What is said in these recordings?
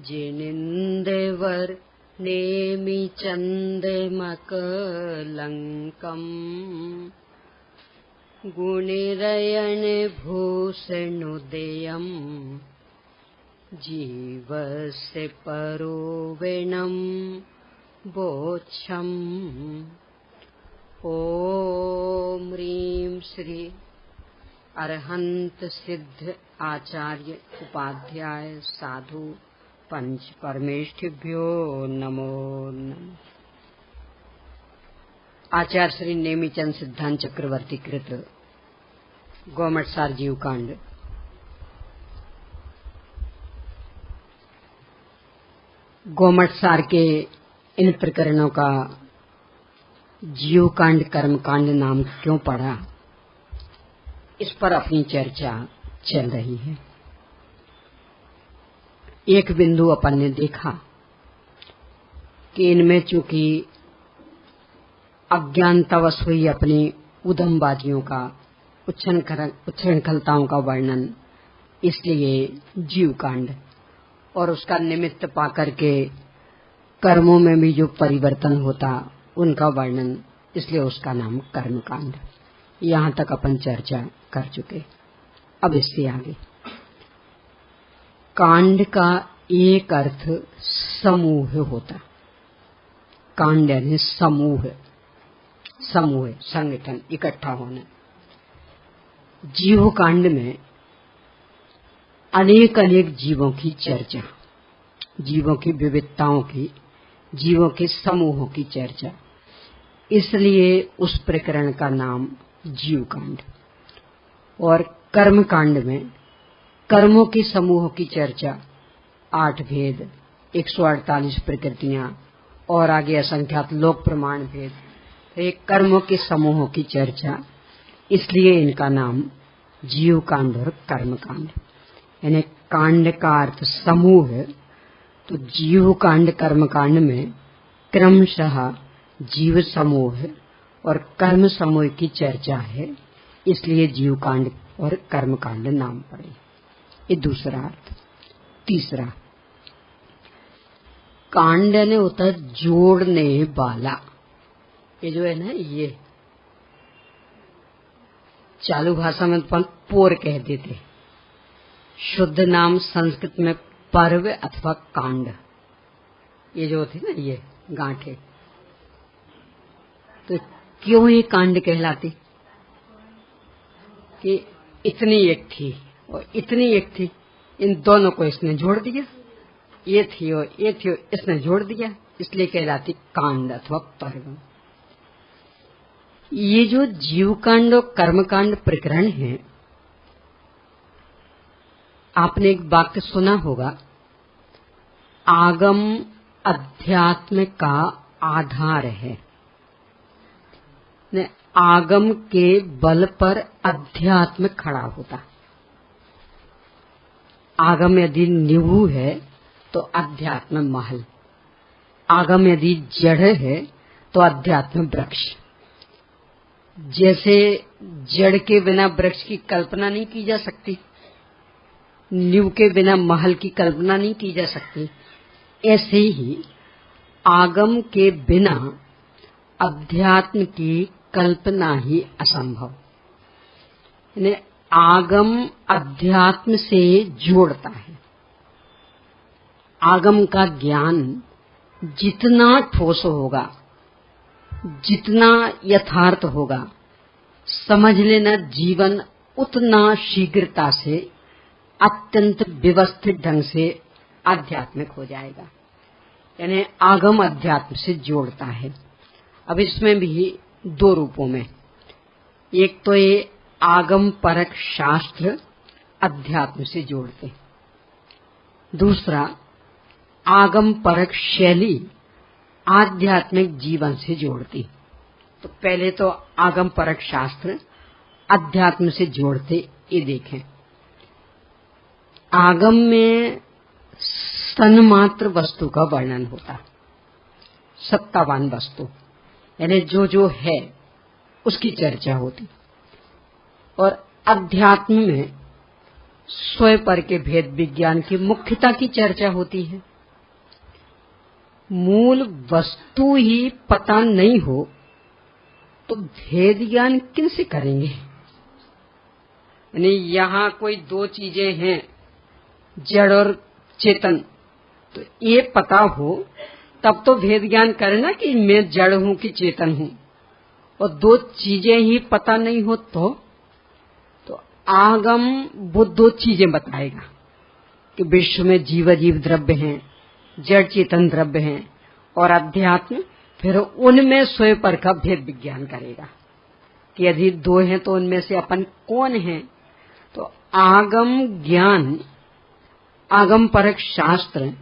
जिनिंदेवर नेमि चंदमकलंकम गुणिरयण भूषणोदयम जीवस्य परोवेणम बोच्छम। ओम ह्रीं श्री अरहंत सिद्ध आचार्य उपाध्याय साधु पंच परमेष्ठिभ्यो नमो नमः। आचार्य श्री नेमिचंद सिद्धांत चक्रवर्ती कृत गौमटसार जीव कांड। गौमटसार के इन प्रकरणों का जीव कांड कर्म कांड नाम क्यों पड़ा, इस पर अपनी चर्चा चल रही है। एक बिंदु अपन ने देखा कि इनमें चूंकि अज्ञानतावश हुई अपनी उद्यमबाजियों का उच्छृंखलताओं का वर्णन, इसलिए जीव कांड, और उसका निमित्त पाकर के कर्मों में भी जो परिवर्तन होता उनका वर्णन, इसलिए उसका नाम कर्म कांड। यहाँ तक अपन चर्चा कर चुके। अब इससे आगे कांड का एक अर्थ समूह होता। कांड यानी समूह, समूह संगठन, इकट्ठा होना। जीव कांड में अनेक अनेक जीवों की चर्चा, जीवों की विविधताओं की, जीवों के समूहों की चर्चा, इसलिए उस प्रकरण का नाम जीव कांड। और कर्म कांड में कर्मों के समूहों की चर्चा, 8 भेद, 148 प्रकृतियां और आगे असंख्यात लोक प्रमाण भेद, एक कर्मों के समूहों की चर्चा, इसलिए इनका नाम जीव कांड और कर्म कांड। यानी कांड का अर्थ समूह है, तो जीव कांड कर्म कांड में क्रमशः जीव समूह और कर्म समूह की चर्चा है, इसलिए जीव कांड और कर्म कांड नाम पड़े। ये दूसरा अर्थ। तीसरा, कांड ने होता है जोड़ने वाला। ये जो है ना, ये चालू भाषा में अपन पोर कह देते, शुद्ध नाम संस्कृत में पर्व अथवा कांड। ये जो होते ना, ये गांठे, तो क्यों ये कांड कहलाती कि इतनी एक थी और इतनी एक थी, इन दोनों को इसने जोड़ दिया। ये थी और ये थी और इसने जोड़ दिया, इसलिए कहलाती कांड अथवा पर्व। ये जो जीव कांड और कर्म कांड प्रकरण है, आपने एक वाक्य सुना होगा, आगम अध्यात्म का आधार है। आगम के बल पर अध्यात्म खड़ा होता। आगम यदि नींव है तो अध्यात्म महल, आगम यदि जड़ है तो अध्यात्म वृक्ष। जैसे जड़ के बिना वृक्ष की कल्पना नहीं की जा सकती, नींव के बिना महल की कल्पना नहीं की जा सकती, ऐसे ही आगम के बिना अध्यात्म की कल्पना ही असंभव। यानी आगम अध्यात्म से जोड़ता है। आगम का ज्ञान जितना ठोस होगा, जितना यथार्थ होगा, समझ लेना जीवन उतना शीघ्रता से, अत्यंत व्यवस्थित ढंग से आध्यात्मिक हो जाएगा। यानी आगम अध्यात्म से जोड़ता है। अब इसमें भी 2 रूपों में, एक तो ये आगम परक शास्त्र अध्यात्म से जोड़ते, दूसरा आगम परक शैली आध्यात्मिक जीवन से जोड़ती। तो पहले तो आगम परक शास्त्र अध्यात्म से जोड़ते, ये देखें। आगम में सन्मात्र वस्तु का वर्णन होता, सत्तावान वस्तु, यानी जो है उसकी चर्चा होती। और अध्यात्म में स्वयं पर के भेद विज्ञान की मुख्यता की चर्चा होती है। मूल वस्तु ही पता नहीं हो तो भेद ज्ञान किनसे करेंगे? यानी यहाँ कोई दो चीजें हैं, जड़ और चेतन, तो ये पता हो तब तो भेद ज्ञान करना कि मैं जड़ हूं कि चेतन हूं। और दो चीजें ही पता नहीं हो तो आगम वो दो चीजें बताएगा कि विश्व में जीव अजीव द्रव्य हैं, जड़ चेतन द्रव्य हैं और अध्यात्म, फिर उनमें स्वयं पर का भेद विज्ञान करेगा कि यदि दो हैं तो उनमें से अपन कौन है। तो आगम ज्ञान, आगम परक शास्त्र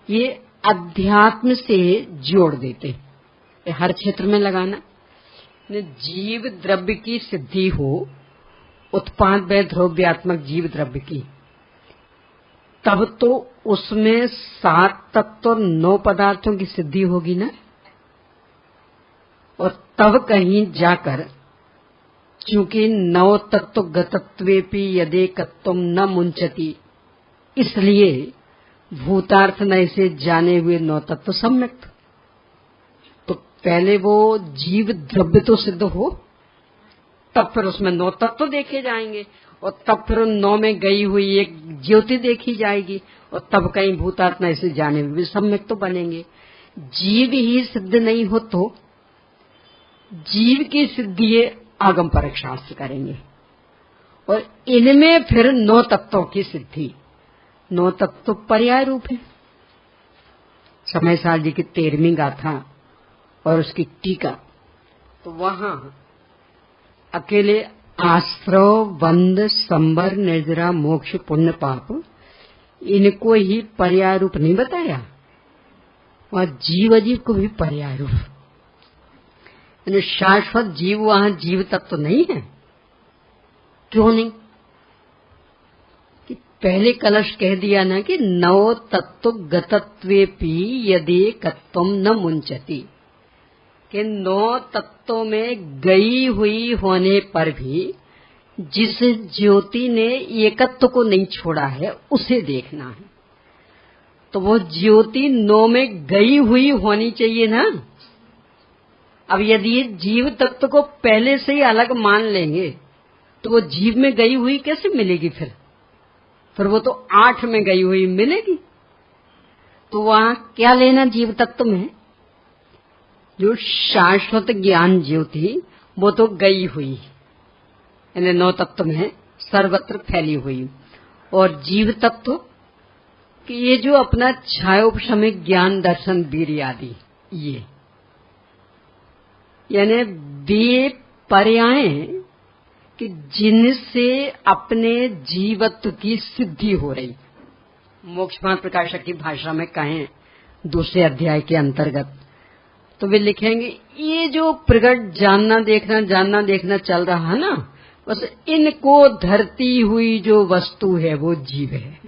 ये अध्यात्म से जोड़ देते, हर क्षेत्र में लगाना। जीव द्रव्य की सिद्धि हो, उत्पाद व द्रव्यात्मक जीव द्रव्य की, तब तो उसमें 7 तत्व और 9 पदार्थों की सिद्धि होगी ना। और तब कहीं जाकर, चूंकि 9 तत्व गतत्वेपि यदेकत्वम न मुंचति, इसलिए भूतार्थ न से जाने हुए 9 तत्व सम्यक। तो पहले वो जीव द्रव्य तो सिद्ध हो, तब फिर उसमें 9 तत्व देखे जाएंगे और तब फिर उन 9 में गई हुई एक ज्योति देखी जाएगी और तब कहीं भूतार्थ न से जाने हुए सम्यक तो बनेंगे। जीव ही सिद्ध नहीं हो तो जीव की सिद्धि आगम परक शास्त्र करेंगे और इनमें फिर 9 तत्वों की सिद्धि। 9 तत्व पर्याय रूप है। समय साल जी की 13वीं गाथा और उसकी टीका, तो वहां अकेले आश्रव, बंध, संबर, निर्जरा, मोक्ष, पुण्य, पाप, इनको ही पर्याय रूप नहीं बताया, वहां जीव अजीव को भी पर्याय रूप। शाश्वत जीव वहां जीव तत्व तो नहीं है। क्यों नहीं? कि पहले कलश कह दिया ना कि 9 तत्व गतत्वेपि यदेकत्वम न मुंचति, कि 9 तत्वों में गई हुई होने पर भी जिस ज्योति ने एकत्व को नहीं छोड़ा है उसे देखना है। तो वो ज्योति 9 में गई हुई होनी चाहिए ना। अब यदि जीव तत्व को पहले से ही अलग मान लेंगे तो वो जीव में गई हुई कैसे मिलेगी? फिर वो तो 8 में गई हुई मिलेगी। तो वहां क्या लेना जीव तत्व में? जो शाश्वत ज्ञान ज्योति वो तो गई हुई, यानी 9 तत्व में सर्वत्र फैली हुई। और जीव तत्व कि ये जो अपना छायोपशमिक ज्ञान दर्शन वीर्य आदि, ये यानी वे पर्याय कि जिनसे अपने जीवत्व की सिद्धि हो रही। मोक्षपाद प्रकाशक की भाषा में कहें दूसरे अध्याय के अंतर्गत तो वे लिखेंगे ये जो प्रगट जानना देखना चल रहा है ना, बस इनको धरती हुई जो वस्तु है वो जीव है।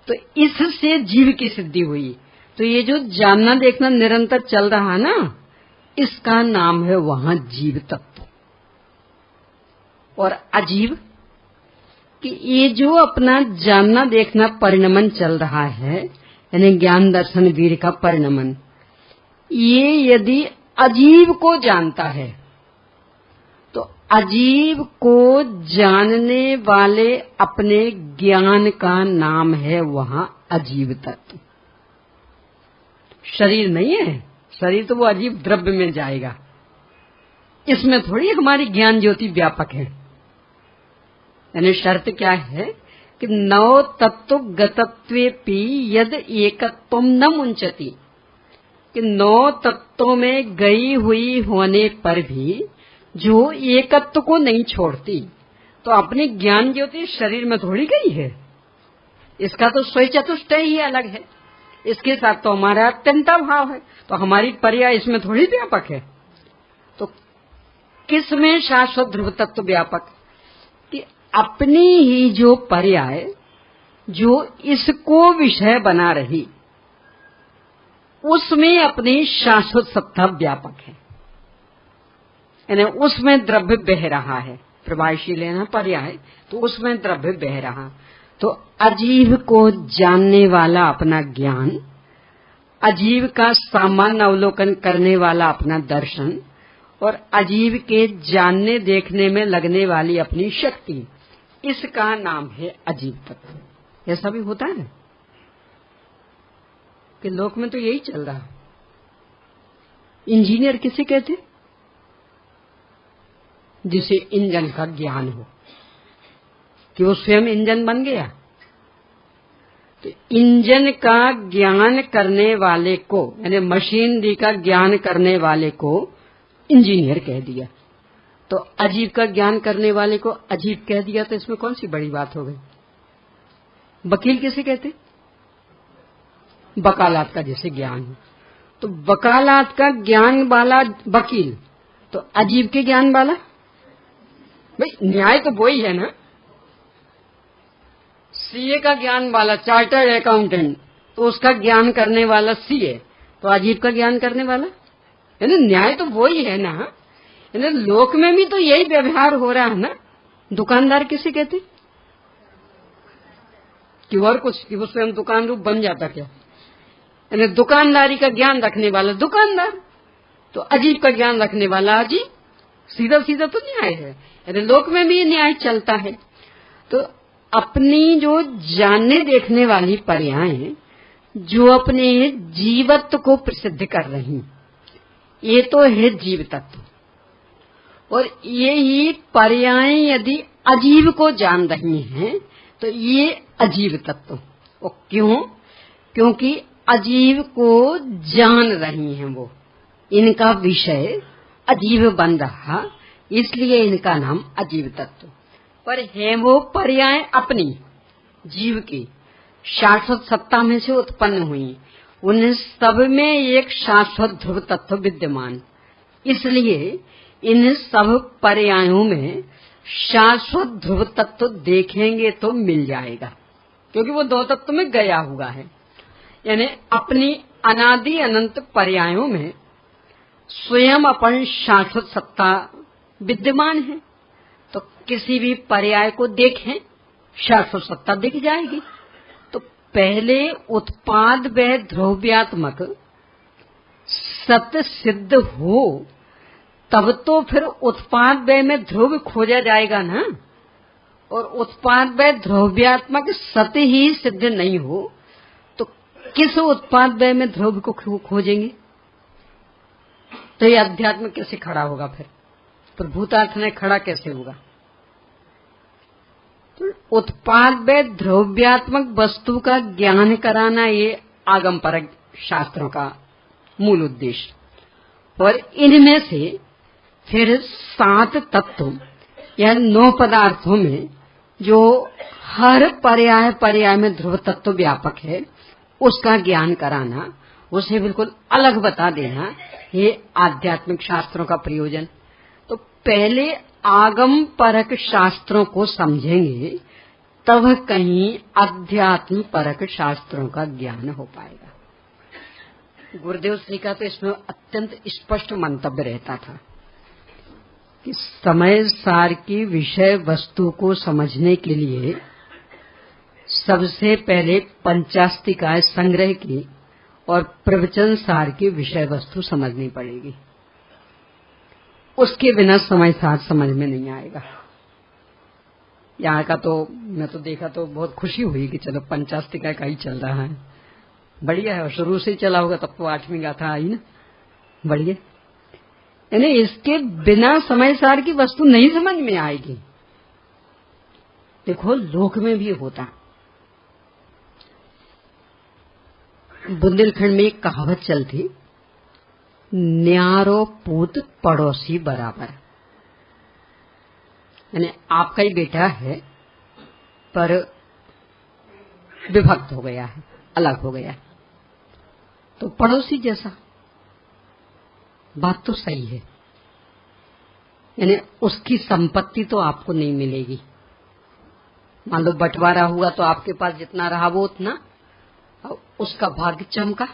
तो इससे जीव की सिद्धि हुई। तो ये जो जानना देखना निरंतर चल रहा है ना, इसका नाम है वहां जीव तत्व। और अजीव कि ये जो अपना जानना देखना परिणमन चल रहा है, यानी ज्ञान दर्शन वीर का परिणमन, ये यदि अजीव को जानता है तो अजीव को जानने वाले अपने ज्ञान का नाम है वहां अजीव तत्व। शरीर नहीं है, शरीर तो वो अजीव द्रव्य में जाएगा। इसमें थोड़ी हमारी ज्ञान ज्योति व्यापक है। यानी शर्त क्या है कि 9 तत्व गतत्वेपि यद एकत्वम न मुंचति, कि 9 तत्वों में गई हुई होने पर भी जो एकत्व को नहीं छोड़ती, तो अपनी ज्ञान ज्योति शरीर में थोड़ी गई है। इसका तो स्वयं चतुष्टय ही अलग है, इसके साथ तो हमारा अत्यंता भाव है, तो हमारी पर्याय इसमें थोड़ी व्यापक है। तो किसमें शाश्वत ध्रुव तत्व व्यापक? कि अपनी ही जो पर्याय जो इसको विषय बना रही, उसमें अपनी शाश्वत सत्ता व्यापक है, यानी उसमें द्रव्य बह रहा है। प्रभावशील है ना पर्याय, तो उसमें द्रव्य बह रहा। तो अजीव को जानने वाला अपना ज्ञान, अजीव का सामान्य अवलोकन करने वाला अपना दर्शन, और अजीव के जानने देखने में लगने वाली अपनी शक्ति, इसका नाम है अजीव तत्व। ऐसा भी होता है कि लोक में तो यही चल रहा। इंजीनियर किसे कहते? जिसे इंजन का ज्ञान हो, कि वो स्वयं इंजन बन गया। तो इंजन का ज्ञान करने वाले को, यानी मशीनरी का ज्ञान करने वाले को इंजीनियर कह दिया। तो अजीब का ज्ञान करने वाले को अजीब कह दिया, तो इसमें कौन सी बड़ी बात हो गई? वकील किसे कहते? वकालत का जैसे ज्ञान हो, तो वकालत का ज्ञान वाला वकील, तो अजीब के ज्ञान वाला, भाई न्याय तो वही है ना। सीए का ज्ञान वाला चार्टर्ड अकाउंटेंट, तो उसका ज्ञान करने वाला सीए, तो अजीब का ज्ञान करने वाला, यानी न्याय तो वही है ना। यानी लोक में भी तो यही व्यवहार हो रहा है ना। दुकानदार किसे कहते? कि और कुछ, कि वो स्वयं दुकान रूप बन जाता क्या? यानी दुकानदारी का ज्ञान रखने वाला दुकानदार, तो अजीब का ज्ञान रखने वाला अजीब। सीधा सीधा तो न्याय है। यानी लोक में भी न्याय चलता है। तो अपनी जो जानने देखने वाली पर्याय जो अपने जीवत्व को प्रसिद्ध कर रही, ये तो है जीव तत्व। और ये ही पर्याय यदि अजीव को जान रही हैं, तो ये अजीव तत्व। और क्यों? क्योंकि अजीव को जान रही हैं वो, इनका विषय अजीव बन रहा, इसलिए इनका नाम अजीव तत्व। पर है वो पर्याय अपनी जीव की शाश्वत सत्ता में से उत्पन्न हुई। उन सब में एक शाश्वत ध्रुव तत्व विद्यमान, इसलिए इन सब पर्यायों में शाश्वत ध्रुव तत्व देखेंगे तो मिल जाएगा, क्योंकि वो दो तत्व में गया हुआ है। यानी अपनी अनादि अनंत पर्यायों में स्वयं अपन शाश्वत सत्ता विद्यमान है। तो किसी भी पर्याय को देखें, शाश्वत सत्ता दिख जाएगी। तो पहले उत्पाद व ध्रुव्यात्मक सत्य सिद्ध हो, तब तो फिर उत्पाद व्यय में ध्रुव खोजा जाएगा ना। और उत्पाद व्यय ध्रुव्यात्मक सत्य ही सिद्ध नहीं हो, तो किस उत्पाद व्यय में ध्रुव को खोजेंगे? तो ये अध्यात्म कैसे खड़ा होगा? फिर भूतार्थ में खड़ा कैसे होगा? तो उत्पाद व्यय ध्रुव्यात्मक वस्तु का ज्ञान कराना, ये आगम परक शास्त्रों का मूल उद्देश्य। और इनमें से फिर 7 तत्व या 9 पदार्थों में जो हर पर्याय में ध्रुव तत्व व्यापक है, उसका ज्ञान कराना, उसे बिल्कुल अलग बता देना, ये आध्यात्मिक शास्त्रों का प्रयोजन। तो पहले आगम परक शास्त्रों को समझेंगे, तब कहीं अध्यात्म परक शास्त्रों का ज्ञान हो पाएगा। गुरुदेव श्री का तो इसमें अत्यंत स्पष्ट मंतव्य रहता था कि समय सार की विषय वस्तु को समझने के लिए सबसे पहले पंचास्तिकाय संग्रह की और प्रवचन सार की विषय वस्तु समझनी पड़ेगी। उसके बिना समय सार समझ में नहीं आएगा। यहाँ का तो मैं तो देखा तो बहुत खुशी हुई कि चलो पंचास्तिकाय का ही चल रहा है, बढ़िया है। और शुरू से चला होगा तब तो 8वीं गाथा आई ना, बढ़िया। यानी इसके बिना समय सार की वस्तु नहीं समझ में आएगी। देखो लोक में भी होता, बुंदेलखंड में एक कहावत चलती, न्यारो पूत पड़ोसी बराबर। यानी आपका ही बेटा है पर विभक्त हो गया है, अलग हो गया है, तो पड़ोसी जैसा। बात तो सही है। यानी उसकी संपत्ति तो आपको नहीं मिलेगी। मान लो बंटवारा हुआ तो आपके पास जितना रहा वो उतना, और उसका भाग्य चमका।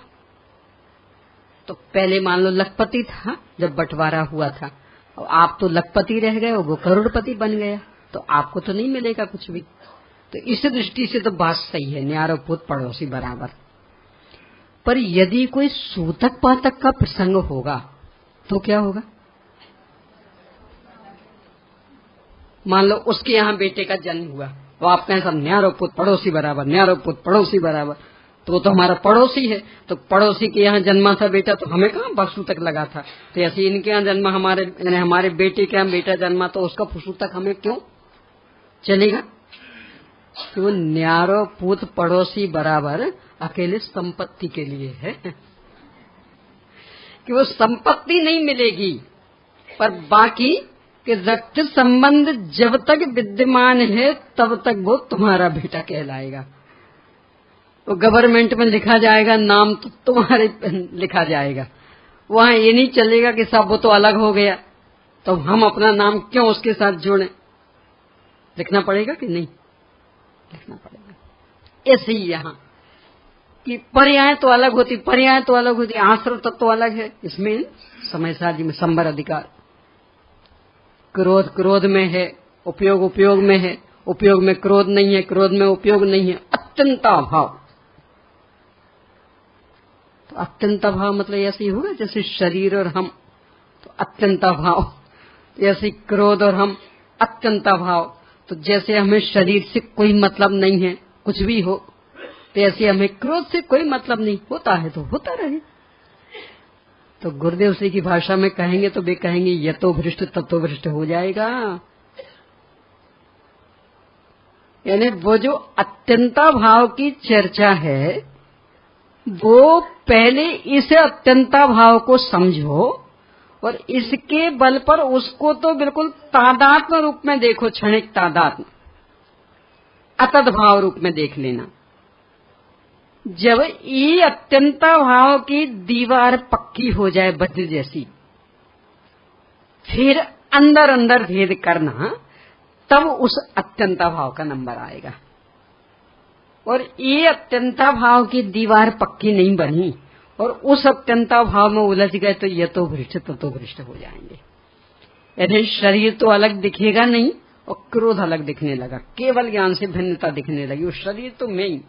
तो पहले मान लो लखपति था जब बंटवारा हुआ था, और आप तो लखपति रह गए, वो करोड़पति बन गया, तो आपको तो नहीं मिलेगा कुछ भी। तो इस दृष्टि से तो बात सही है, न्यारो पूत पड़ोसी बराबर। पर यदि कोई सूतक पातक का प्रसंग होगा तो क्या होगा? मान लो उसके यहाँ बेटे का जन्म हुआ, वो आप कहें सब न्यारो पुत पड़ोसी बराबर, न्यारो पुत पड़ोसी बराबर, तो वो तो हमारा पड़ोसी है। तो पड़ोसी के यहाँ जन्मा था बेटा, तो हमें कहाँ बसूतक लगा था? तो ऐसे इनके यहाँ जन्मा, हमारे बेटे के यहाँ बेटा जन्मा, तो उसका फसूतक हमें क्यों चलेगा? तो वो न्यारो पुत पड़ोसी बराबर अकेले संपत्ति के लिए है कि वो संपत्ति नहीं मिलेगी, पर बाकी कि रक्त संबंध जब तक विद्यमान है तब तक वो तुम्हारा बेटा कहलाएगा। वो गवर्नमेंट में लिखा जाएगा, नाम तो तुम्हारे लिखा जाएगा। वहां ये नहीं चलेगा कि साहब वो तो अलग हो गया, तो हम अपना नाम क्यों उसके साथ जोड़ें? लिखना पड़ेगा कि नहीं? लिखना पड़ेगा। ऐसे ही यहाँ कि पर्याय तो अलग होती, पर्याय तो अलग होती, आश्रय तत्व तो अलग है। इसमें समय साजी में संबर अधिकार, क्रोध क्रोध में है, उपयोग उपयोग में है, उपयोग में क्रोध नहीं है, क्रोध में उपयोग नहीं है। अत्यंता भाव, तो अत्यंता भाव मतलब ऐसे ही होगा जैसे शरीर और हम, तो अत्यंता भाव, जैसे क्रोध और हम अत्यंता भाव। तो जैसे हमें शरीर से कोई मतलब नहीं है, कुछ भी हो, तो ऐसे हमें क्रोध से कोई मतलब नहीं, होता है तो होता रहे। तो गुरुदेव श्री की भाषा में कहेंगे तो वे कहेंगे यतो भ्रष्ट ततो भ्रष्ट हो जाएगा। यानी वो जो अत्यंता भाव की चर्चा है, वो पहले इस अत्यंता भाव को समझो और इसके बल पर उसको तो बिल्कुल तादात्म्य रूप में देखो, क्षणिक तादात्म्य, अतद भाव रूप में देख लेना। जब ये अत्यंता भाव की दीवार पक्की हो जाए वज्र जैसी, फिर अंदर अंदर भेद करना, तब उस अत्यंता भाव का नंबर आएगा। और ये अत्यंता भाव की दीवार पक्की नहीं बनी और उस अत्यंता भाव में उलझ गए तो ये तो भ्रष्ट ततो भ्रष्ट हो जाएंगे। यानी शरीर तो अलग दिखेगा नहीं और क्रोध अलग दिखने लगा, केवल ज्ञान से भिन्नता दिखने लगी। वो शरीर तो मैं ही,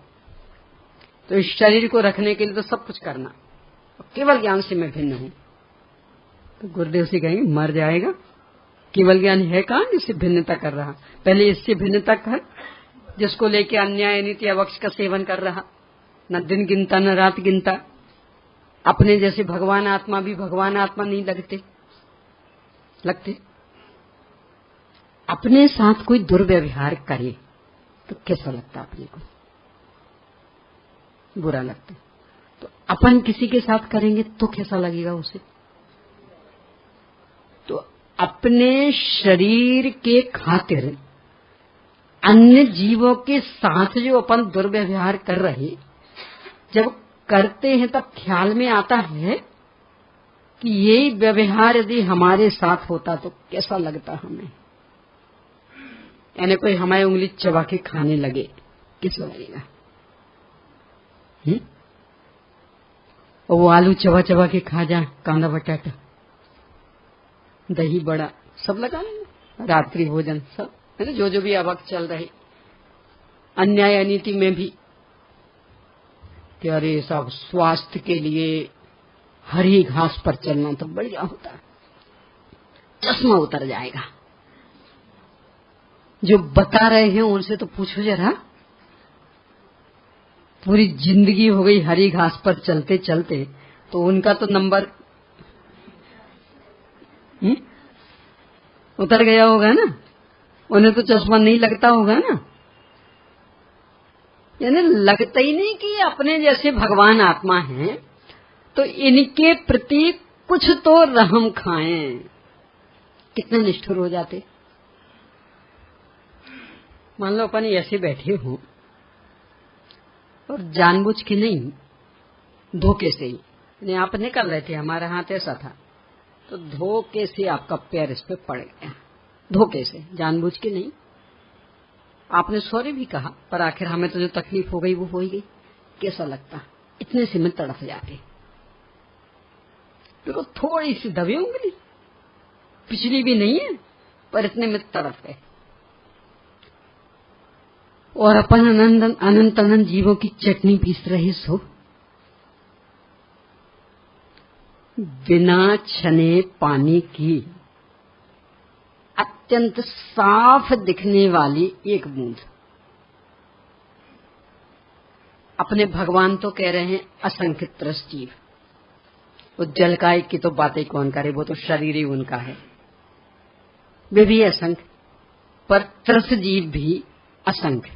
तो इस शरीर को रखने के लिए तो सब कुछ करना, केवल ज्ञान से मैं भिन्न हूं। तो गुरुदेव से कहेंगे मर जाएगा, केवल ज्ञान है कहां जिससे भिन्नता कर रहा? पहले इससे भिन्नता कर जिसको लेके अन्याय नीति अवक्ष का सेवन कर रहा, न दिन गिनता न रात गिनता। अपने जैसे भगवान आत्मा भी भगवान आत्मा नहीं लगते। अपने साथ कोई दुर्व्यवहार करे तो कैसा लगता? अपने को बुरा लगता। तो अपन किसी के साथ करेंगे तो कैसा लगेगा उसे? तो अपने शरीर के खातिर अन्य जीवों के साथ जो अपन दुर्व्यवहार कर रहे, जब करते हैं तब ख्याल में आता है कि यही व्यवहार यदि हमारे साथ होता तो कैसा लगता हमें। यानी कोई हमारी उंगली चबा के खाने लगे, कैसा लगेगा? और वो आलू चबा चबा के खा जाए, कांदा बटाटा दही बड़ा सब लगा लेना, रात्रि भोजन सब है ना, जो भी अब चल रहे। अन्याय अनीति में भी कि अरे सब स्वास्थ्य के लिए हरी घास पर चलना तो बढ़िया होता है, चश्मा उतर जाएगा। जो बता रहे हैं उनसे तो पूछो जरा, पूरी जिंदगी हो गई हरी घास पर चलते चलते, तो उनका तो नंबर उतर गया होगा ना, उन्हें तो चश्मा नहीं लगता होगा ना। यानी लगता ही नहीं कि अपने जैसे भगवान आत्मा हैं तो इनके प्रति कुछ तो रहम खाएं। कितने निष्ठुर हो जाते। मान लो अपन ऐसे बैठे हो और जानबूझ के नहीं, धोखे से ही आप निकल रहे थे, हमारा हाथ ऐसा था तो धोखे से आपका पैर इस पे पड़ गया, धोखे से, जानबूझ के नहीं। आपने सॉरी भी कहा, पर आखिर हमें तो जो तकलीफ हो गई वो हो ही गई। कैसा लगता? इतने से में तड़फ जाते। तो थोड़ी सी दबी उंगली, पिछली भी नहीं है, पर इतने में तड़प गए। और अपन अनंत अनंत जीवों की चटनी पीस रहे सो, बिना छने पानी की अत्यंत साफ दिखने वाली एक बूंद। अपने भगवान तो कह रहे हैं असंख्य त्रस जीव, वो जलकाय की तो बातें कौन करे, वो तो शरीर ही उनका है, वे भी असंख्य, पर त्रस जीव भी असंख्य।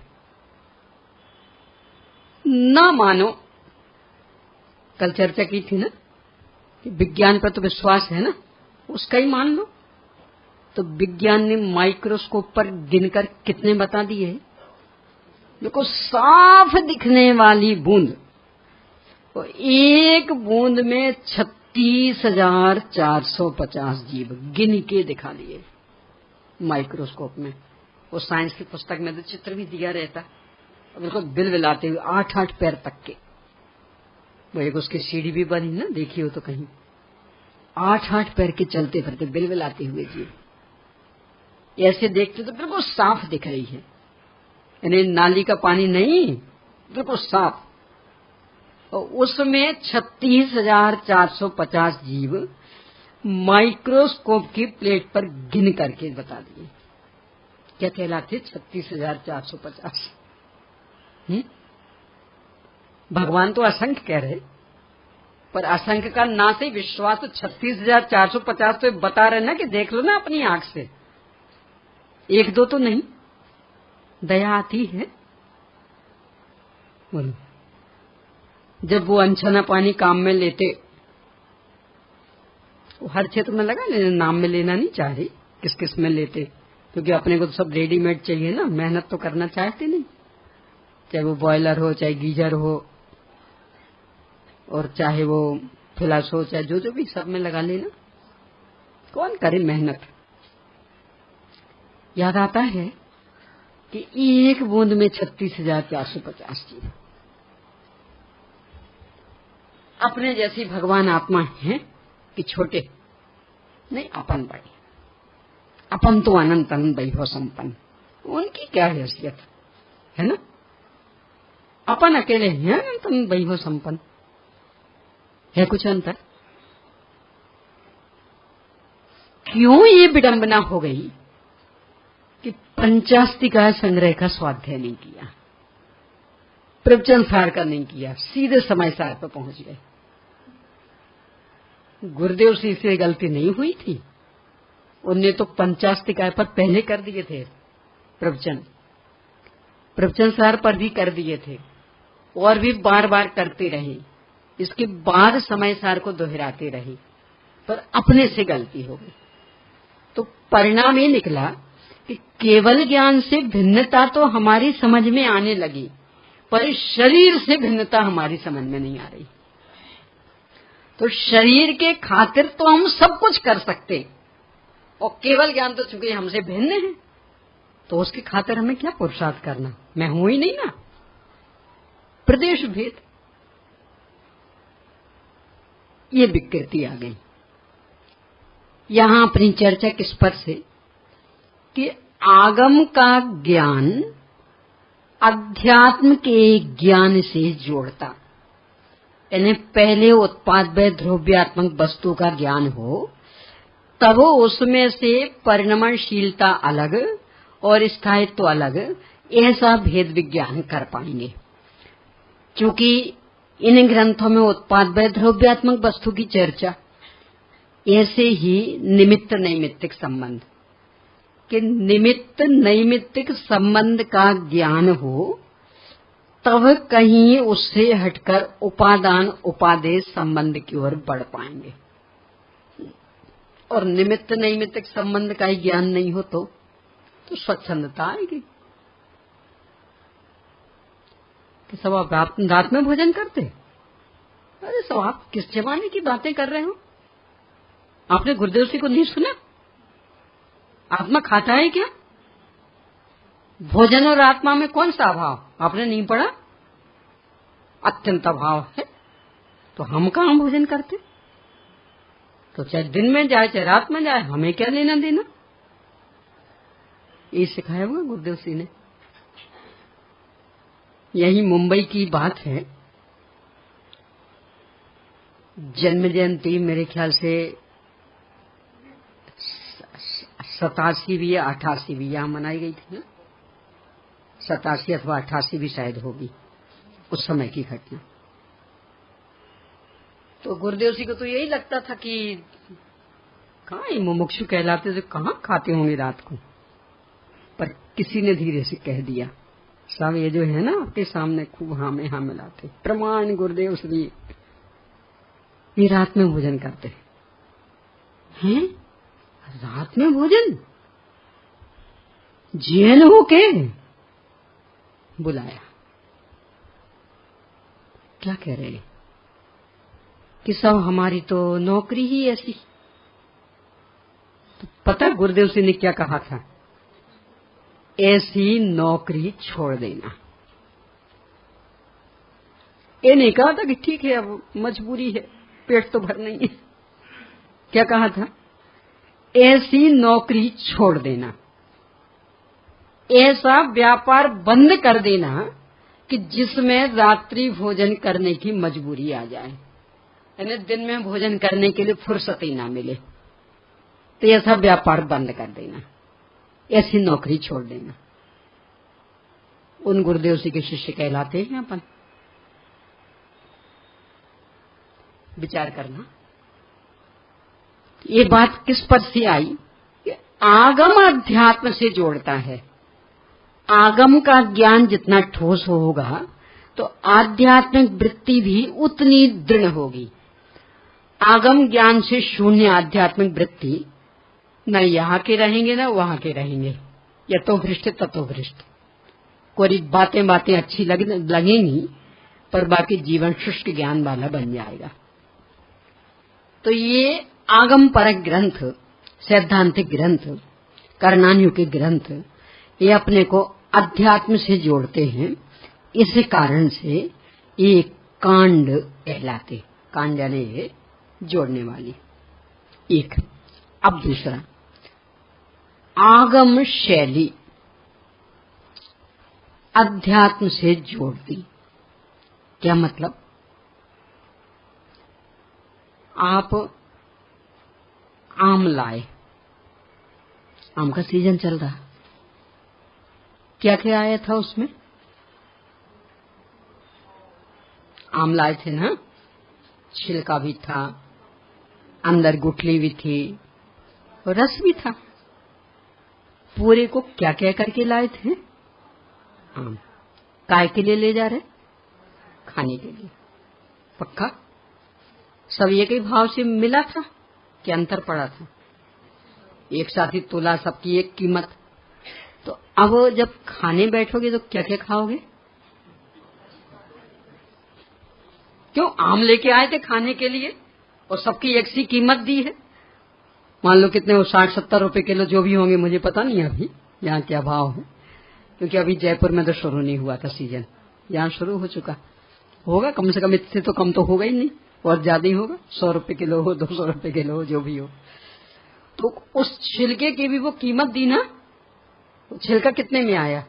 ना मानो, कल चर्चा की थी ना कि विज्ञान पर तो विश्वास है ना, उसका ही मान लो। तो विज्ञान ने माइक्रोस्कोप पर गिनकर कितने बता दिए हैं। देखो, साफ दिखने वाली बूंद, तो एक बूंद में 36,450 जीव गिन के दिखा दिए माइक्रोस्कोप में। वो साइंस की पुस्तक में तो चित्र भी दिया रहता, बिल्कुल बिलबिलाते हुए 8-8 पैर तक के। वो एक उसकी सीढ़ी भी बनी ना, देखी हो तो कहीं, 8-8 पैर के चलते फिरते बिलबिलाते हुए जीव। ऐसे देखते तो बिल्कुल साफ दिख रही है, यानी नाली का पानी नहीं, बिल्कुल साफ। और उसमें 36,450 जीव माइक्रोस्कोप की प्लेट पर गिन करके बता दिए। क्या कहलाते? 36,450। भगवान तो असंख्य कह रहे, पर असंख्य का ना से विश्वास, तो 36,450 तो बता रहे ना कि देख लो ना अपनी आंख से, एक दो तो नहीं। दया आती है। बोलो, जब वो अनछना पानी काम में लेते, वो हर क्षेत्र में लगा लेना, नाम में लेना नहीं चाह रही किस किस में लेते, क्योंकि अपने को तो सब रेडीमेड चाहिए ना, मेहनत तो करना चाहते नहीं। चाहे वो बॉयलर हो, चाहे गीजर हो, और चाहे वो फ्लैश हो, चाहे जो जो भी, सब में लगा लेना, कौन करे मेहनत। याद आता है कि एक बूंद में 36,450 जीव। अपने जैसी भगवान आत्मा है कि छोटे नहीं, अपन बड़े। अपन तो अनंत अनंत वैभव संपन्न, उनकी क्या हैसियत है ना। अपन अकेले हैं अनंत अनंत वैभव संपन्न, है कुछ अंतर? क्यों ये विडंबना हो गई कि पंचास्तिकाय संग्रह का स्वाध्याय नहीं किया, प्रवचन सार का नहीं किया, सीधे समय सार पर पहुंच गए। गुरुदेव से इसे गलती नहीं हुई थी, उनने तो पंचास्तिकाय पर पहले कर दिए थे प्रवचन सार पर भी कर दिए थे, और भी बार बार करते रहे। इसके बाद समय सार को दोहराते रहे, पर अपने से गलती हो गई। तो परिणाम ये निकला कि केवल ज्ञान से भिन्नता तो हमारी समझ में आने लगी, पर शरीर से भिन्नता हमारी समझ में नहीं आ रही। तो शरीर के खातिर तो हम सब कुछ कर सकते, और केवल ज्ञान तो चूंकि हमसे भिन्न है, तो उसके खातिर हमें क्या पुरुषार्थ करना। मैं हूं ही नहीं ना। प्रदेश भेद, ये विकृति आ गई। यहां अपनी चर्चा किस पर से कि आगम का ज्ञान अध्यात्म के ज्ञान से जोड़ता, यानी पहले उत्पादभेद द्रव्यात्मक वस्तु का ज्ञान हो, तब उसमें से परिणमनशीलता अलग और स्थायित्व अलग, ऐसा भेद विज्ञान कर पाएंगे। क्योंकि इन ग्रंथों में उत्पादभेद द्रव्यात्मक वस्तु की चर्चा, ऐसे ही निमित्त नैमित्तिक संबंध, कि निमित्त नैमित्तिक संबंध का ज्ञान हो, तब कहीं उससे हटकर उपादान उपादेय संबंध की ओर बढ़ पाएंगे। और निमित्त नैमित्तिक संबंध का ही ज्ञान नहीं हो तो स्वच्छंदता आएगी कि सब आप रात में भोजन करते। अरे सब आप किस जमाने की बातें कर रहे हो? आपने गुरुदेव जी को नहीं सुना? आत्मा खाता है क्या? भोजन और आत्मा में कौन सा अभाव आपने नहीं पढ़ा? अत्यंत अभाव है। तो हम कहां भोजन करते? तो चाहे दिन में जाए चाहे रात में जाए, हमें क्या लेना देना। ये सिखाया हुआ गुरुदेव सिंह ने। यही मुंबई की बात है। जन्म जयंती मेरे ख्याल से 87वीं या 88वीं यहाँ मनाई गई थी ना, 87 अथवा 88 भी शायद होगी उस समय की घटना। तो गुरुदेव सिंह को तो यही लगता था कि कहाँ ये मुमुक्षु कहलाते थे, कहाँ खाते होंगे रात को। पर किसी ने धीरे से कह दिया, साहब ये जो है ना आपके सामने खूब हाँ में हाँ मिलाते, प्रमाण गुरुदेव श्री, ये रात में भोजन करते हैं। रात में भोजन? जेल होके बुलाया। क्या कह रहे हैं कि सब हमारी तो नौकरी ही ऐसी। तो पता गुरुदेव सिंह ने क्या कहा था? ऐसी नौकरी छोड़ देना। ये नहीं कहा था कि ठीक है अब मजबूरी है, पेट तो भर नहीं है। क्या कहा था? ऐसी नौकरी छोड़ देना, ऐसा व्यापार बंद कर देना कि जिसमें रात्रि भोजन करने की मजबूरी आ जाए, यानी दिन में भोजन करने के लिए फुर्सत ही ना मिले। तो ऐसा व्यापार बंद कर देना, ऐसी नौकरी छोड़ देना। उन गुरुदेव सिंह के शिष्य कहलाते हैं अपन। विचार करना, ये बात किस पर से आई कि आगम अध्यात्म से जोड़ता है। आगम का ज्ञान जितना ठोस होगा तो आध्यात्मिक वृत्ति भी उतनी दृढ़ होगी। आगम ज्ञान से शून्य आध्यात्मिक वृत्ति न यहाँ के रहेंगे न वहां के रहेंगे, या तो भ्रष्ट ततो भ्रष्ट। कोई बातें अच्छी लगेंगी पर बाकी जीवन शुष्क ज्ञान वाला बन जाएगा। तो ये आगम परक ग्रंथ, सैद्धांतिक ग्रंथ, कर्णान्यु के ग्रंथ, ये अपने को अध्यात्म से जोड़ते हैं। इसी कारण से ये कांड कहलाते। कांड यानी ये जोड़ने वाली। एक। अब दूसरा, आगम शैली अध्यात्म से जोड़ती। क्या मतलब? आप आम लाए, आम का सीजन चल रहा, क्या क्या आया था उसमें? आम लाए थे ना, छिलका भी था, अंदर गुठली भी थी और रस भी था। पूरे को क्या क्या करके लाए थे? आम। काय के लिए ले जा रहे? खाने के लिए। पक्का? सब एक ही भाव से मिला था कि अंतर पड़ा था? एक साथ ही तोला, सबकी एक कीमत। तो अब जब खाने बैठोगे तो क्या क्या खाओगे? क्यों? आम लेके आए थे खाने के लिए और सबकी एक सी कीमत दी है। मान लो कितने वो 60-70 रुपए किलो जो भी होंगे, मुझे पता नहीं अभी यहाँ क्या भाव है, क्योंकि अभी जयपुर में तो शुरू नहीं हुआ था सीजन। यहाँ शुरू हो चुका होगा, कम से कम इससे तो कम तो होगा ही नहीं, और ज्यादा ही होगा। 100 रुपए किलो हो, 200 रुपए किलो हो, जो भी हो। तो उस छिलके की भी वो कीमत दी ना। तो छिलका कितने में आया?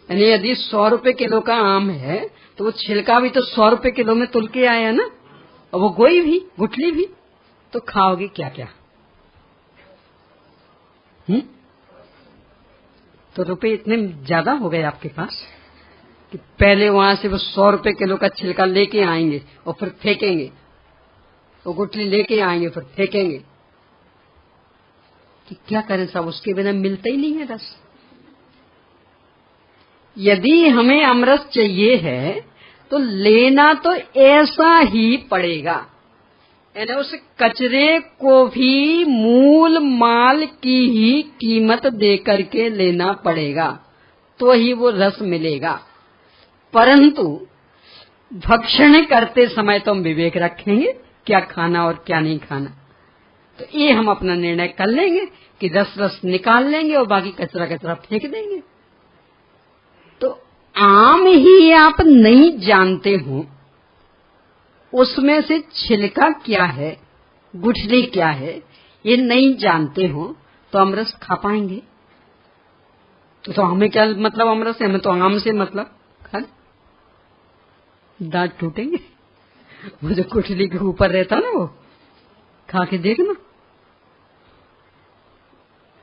यानी यदि 100 रुपए किलो का आम है तो वो छिलका भी तो 100 रुपए किलो में तुल के आया ना, और वो गोई भी, गुठली भी। तो खाओगे क्या क्या? तो रुपए इतने ज्यादा हो गए आपके पास कि पहले वहां से वो 100 रुपए किलो का छिलका लेके आएंगे और फिर फेंकेंगे, वो गुठली लेके आएंगे फिर फेंकेंगे। कि क्या करें, सब उसके बिना मिलता ही नहीं है रस। यदि हमें अमरस चाहिए है तो लेना तो ऐसा ही पड़ेगा, यानी उस कचरे को भी मूल माल की ही कीमत दे करके लेना पड़ेगा, तो ही वो रस मिलेगा। परंतु भक्षण करते समय तो हम विवेक रखेंगे क्या खाना और क्या नहीं खाना। तो ये हम अपना निर्णय कर लेंगे कि रस रस निकाल लेंगे और बाकी कचरा कचरा फेंक देंगे। तो आम ही आप नहीं जानते हो उसमें से छिलका क्या है, गुठली क्या है ये नहीं जानते हो तो अमरस खा पाएंगे? तो हमें क्या मतलब अमरस से, हमें तो आम से मतलब, खा दांत टूटेंगे। वो जो गुठली के ऊपर रहता ना वो खा के देखना,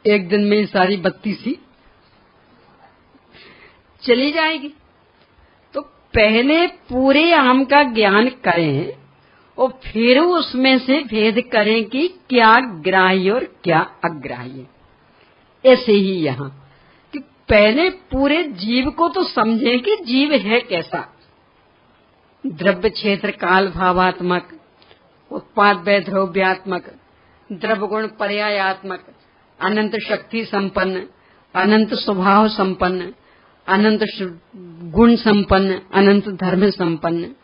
एक दिन में सारी बत्ती सी चली जाएगी। तो पहले पूरे आम का ज्ञान करें और फिर उसमें से भेद करें कि क्या ग्राह्य और क्या अग्राह्य। ऐसे ही यहाँ कि पहले पूरे जीव को तो समझें कि जीव है कैसा, द्रव्य क्षेत्र काल भावात्मक, उत्पाद व्यय द्रव्यात्मक, द्रव्य गुण पर्यायात्मक, अनंत शक्ति संपन्न, अनंत स्वभाव संपन्न, अनंत गुण संपन्न, अनंत धर्म संपन्न।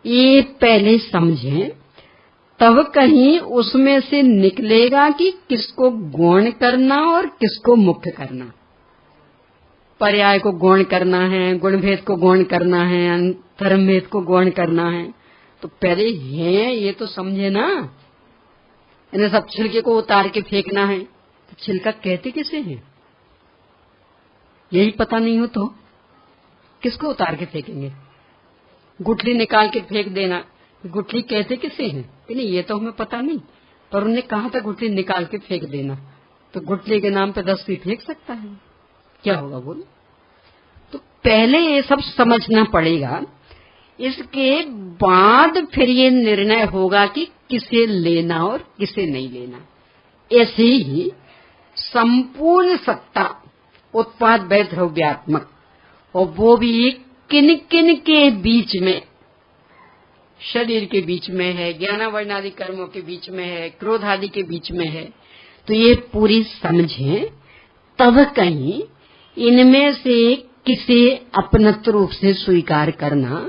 ये पहले समझें, तब कहीं उसमें से निकलेगा कि किसको गौण करना और किसको मुख्य करना। पर्याय को गौण करना है, गुण भेद को गौण करना है, धर्म भेद को गौण करना है। तो पहले है ये तो समझे ना। इन्हें सब छिलके को उतार के फेंकना है तो छिलका कहते किसे हैं? यही पता नहीं हो तो किसको उतार के फेंकेंगे? गुठली निकाल के फेंक देना, गुठली कहते किसे हैं? नहीं ये तो हमें पता नहीं, पर उन्होंने कहा था गुठली निकाल के फेंक देना, तो गुठली के नाम पे 10 भी फेंक सकता है, क्या होगा बोलो? तो पहले ये सब समझना पड़ेगा, इसके बाद फिर ये निर्णय होगा कि किसे लेना और किसे नहीं लेना। ऐसे ही संपूर्ण सत्ता उत्पाद व्यय द्रव्यात्मक, और वो भी किन किन के बीच में, शरीर के बीच में है, ज्ञानावर्ण आदि कर्मों के बीच में है, क्रोध आदि के बीच में है। तो ये पूरी समझें, तब कहीं इनमें से किसे अपनत्व रूप से स्वीकार करना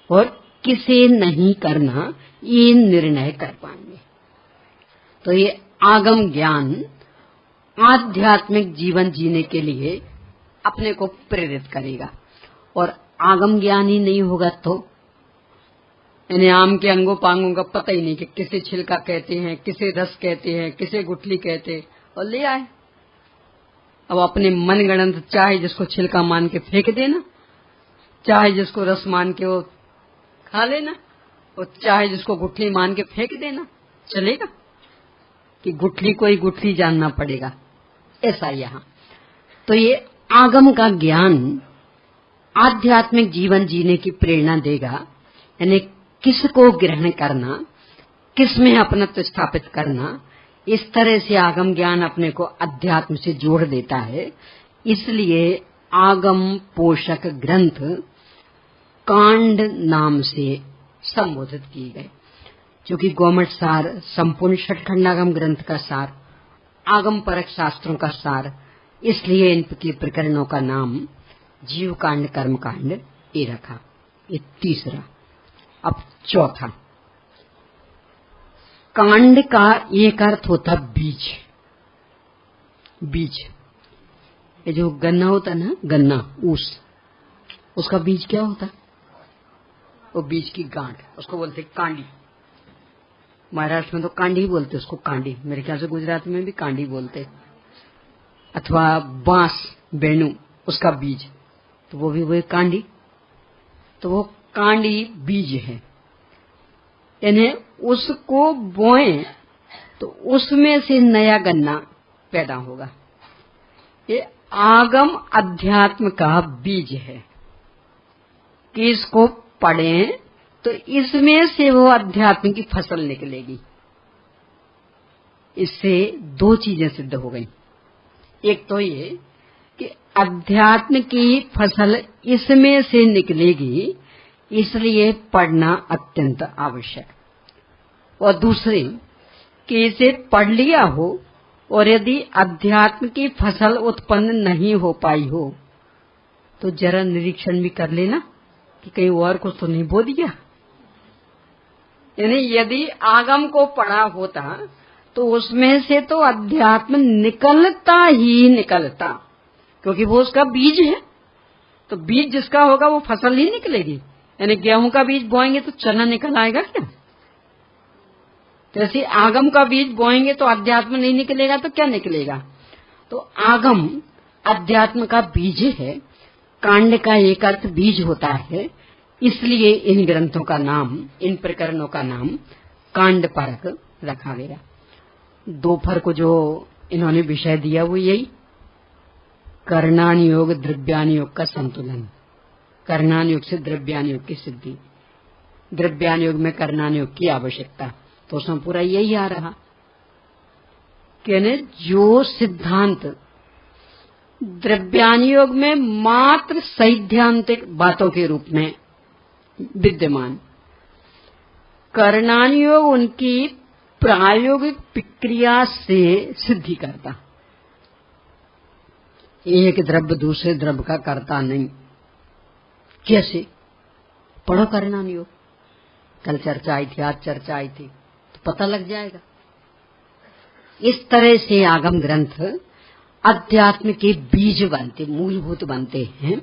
और किसे नहीं करना ये निर्णय कर पाएंगे। तो ये आगम ज्ञान आध्यात्मिक जीवन जीने के लिए अपने को प्रेरित करेगा। और आगम ज्ञान ही नहीं होगा तो इन्हें आम के अंगों पांगों का पता ही नहीं कि किसे छिलका कहते हैं, किसे रस कहते हैं, किसे गुठली कहते हैं, और ले आए। अब अपने मनगढ़ंत चाहे जिसको छिलका मान के फेंक देना, चाहे जिसको रस मान के वो खा लेना, और चाहे जिसको गुठली मान के फेंक देना। चलेगा कि गुठली को ही गुठली जानना पड़ेगा? ऐसा यहाँ तो ये आगम का ज्ञान आध्यात्मिक जीवन जीने की प्रेरणा देगा। यानी किसको ग्रहण करना, किस में अपनत्व स्थापित करना, इस तरह से आगम ज्ञान अपने को अध्यात्म से जोड़ देता है। इसलिए आगम पोषक ग्रंथ कांड नाम से संबोधित किए गए, जो कि गौमठ सार, संपूर्ण षटखंडागम ग्रंथ का सार, आगम परक शास्त्रों का सार। इसलिए इनके प्रकरणों का नाम जीव कांड, कर्म कांड ये रखा। ये तीसरा। अब चौथा, कांड का एक अर्थ होता बीज। बीज, ये जो गन्ना होता ना, गन्ना ऊस, उसका बीज क्या होता? वो बीज की गांठ, उसको बोलते कांडी। महाराष्ट्र में तो कांडी बोलते उसको, कांडी। मेरे ख्याल से गुजरात में भी कांडी बोलते। अथवा बांस, बेणु, उसका बीज, तो वो भी वही कांडी। तो वो कांडी बीज है। इन्हें उसको बोएं तो उसमें से नया गन्ना पैदा होगा। ये आगम अध्यात्म का बीज है कि इसको पढ़ें तो इसमें से वो अध्यात्म की फसल निकलेगी। इससे दो चीजें सिद्ध हो गई। एक तो ये कि अध्यात्म की फसल इसमें से निकलेगी, इसलिए पढ़ना अत्यंत आवश्यक। और दूसरी कि इसे पढ़ लिया हो और यदि अध्यात्म की फसल उत्पन्न नहीं हो पाई हो तो जरा निरीक्षण भी कर लेना कि कहीं और कुछ तो नहीं बो दिया। यानी यदि आगम को पढ़ा होता तो उसमें से तो अध्यात्म निकलता ही निकलता, क्योंकि वो उसका बीज है। तो बीज जिसका होगा वो फसल ही निकलेगी। यानी गेहूं का बीज बोएंगे तो चना निकल आएगा क्या? तो ऐसे आगम का बीज बोएंगे तो अध्यात्म नहीं निकलेगा तो क्या निकलेगा। तो आगम अध्यात्म का बीज है, कांड का एक अर्थ बीज होता है, इसलिए इन ग्रंथों का नाम, इन प्रकरणों का नाम कांड परक रखा गया। दोपहर को जो इन्होंने विषय दिया वो यही कर्णान योग द्रव्यान योग का संतुलन, कर्णान योग से द्रव्यान योग की सिद्धि, द्रव्यान योग में कर्णान योग की आवश्यकता, तो उसमें पूरा यही आ रहा कि जो सिद्धांत द्रव्यान योग में मात्र सैद्धांतिक बातों के रूप में विद्यमान, कर्णान योग उनकी प्रायोगिक प्रक्रिया से सिद्धि करता। एक द्रव्य दूसरे द्रव्य का करता नहीं। कैसे? पढ़ो कर्णान योग, कल चर्चा आई थी, आज चर्चा आई थी, तो पता लग जाएगा। इस तरह से आगम ग्रंथ अध्यात्म के बीज बनते, मूलभूत बनते हैं,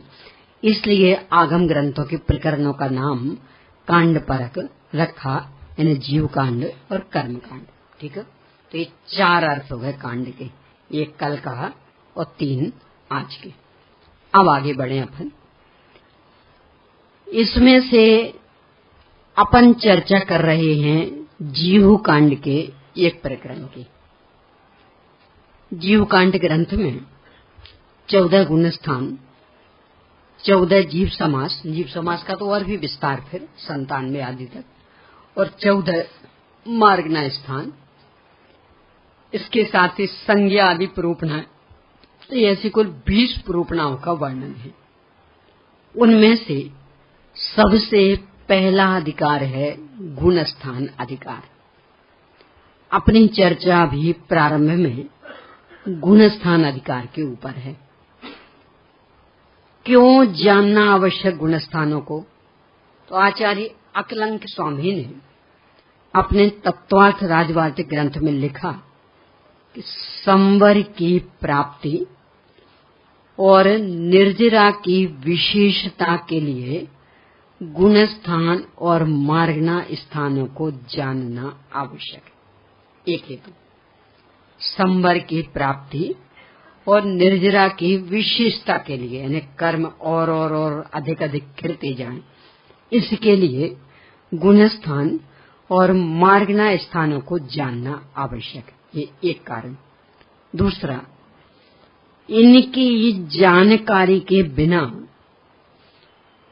इसलिए आगम ग्रंथों के प्रकरणों का नाम कांड परक रखा, यानी जीव कांड और कर्म कांड। ठीक है, तो ये 4 अर्थ हो गए कांड के, एक कल का और 3 आज के। अब आगे बढ़े अपन, इसमें से अपन चर्चा कर रहे हैं जीव कांड के एक प्रकरण की। जीव कांड ग्रंथ में 14 गुण स्थान, 14 जीव समास, जीव समास का तो और भी विस्तार फिर 97 आदि तक, और 14 मार्गना स्थान, इसके साथ ही संज्ञा आदि प्रूपणा, तो ऐसी कुल 20 प्रूपणाओं का वर्णन है। उनमें से सबसे पहला अधिकार है गुण स्थान अधिकार। अपनी चर्चा भी प्रारंभ में गुण स्थान अधिकार के ऊपर है। क्यों जानना आवश्यक गुण स्थानों को? तो आचार्य अकलंक स्वामी ने अपने तत्वार्थ राजवार्तिक ग्रंथ में लिखा कि संवर की प्राप्ति और निर्जरा की विशेषता के लिए गुण स्थान और मार्गना स्थानों को जानना आवश्यक है। एक हेतु संवर की प्राप्ति और निर्जरा की विशेषता के लिए, यानी कर्म और अधिक करते जाएं, इसके लिए गुण स्थान और मार्गना स्थानों को जानना आवश्यक है। ये एक कारण। दूसरा, इनकी जानकारी के बिना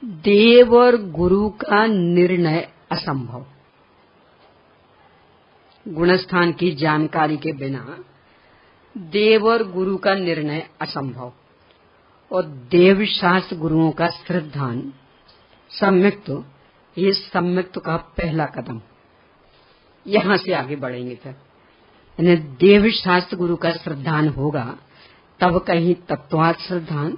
देव और गुरु का निर्णय असंभव। गुणस्थान की जानकारी के बिना देव और गुरु का निर्णय असंभव, और देव शास्त्र गुरुओं का श्रद्धान सम्यक्त, ये सम्यक्त का पहला कदम। यहां से आगे बढ़ेंगे फिर, यानी देव शास्त्र गुरु का श्रद्धान होगा, तब कहीं तत्वार्थ श्रद्धान,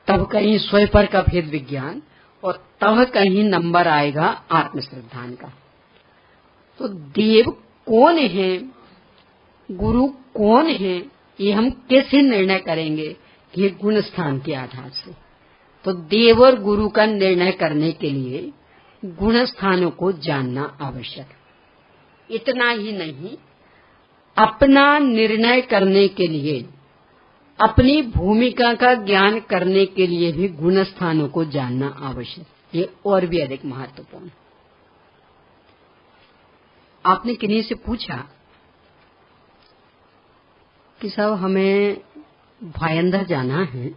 तब कहीं स्वयं का भेद विज्ञान, और तब कहीं नंबर आएगा आत्म श्रद्धान का। तो देव कौन है, गुरु कौन है, ये हम कैसे निर्णय करेंगे? ये गुण स्थान के आधार से। तो देव और गुरु का निर्णय करने के लिए गुण स्थानों को जानना आवश्यक। इतना ही नहीं, अपना निर्णय करने के लिए, अपनी भूमिका का ज्ञान करने के लिए भी गुण स्थानों को जानना आवश्यक। ये और भी अधिक महत्वपूर्ण। आपने किन्हीं से पूछा कि साहब हमें भायंदर जाना है,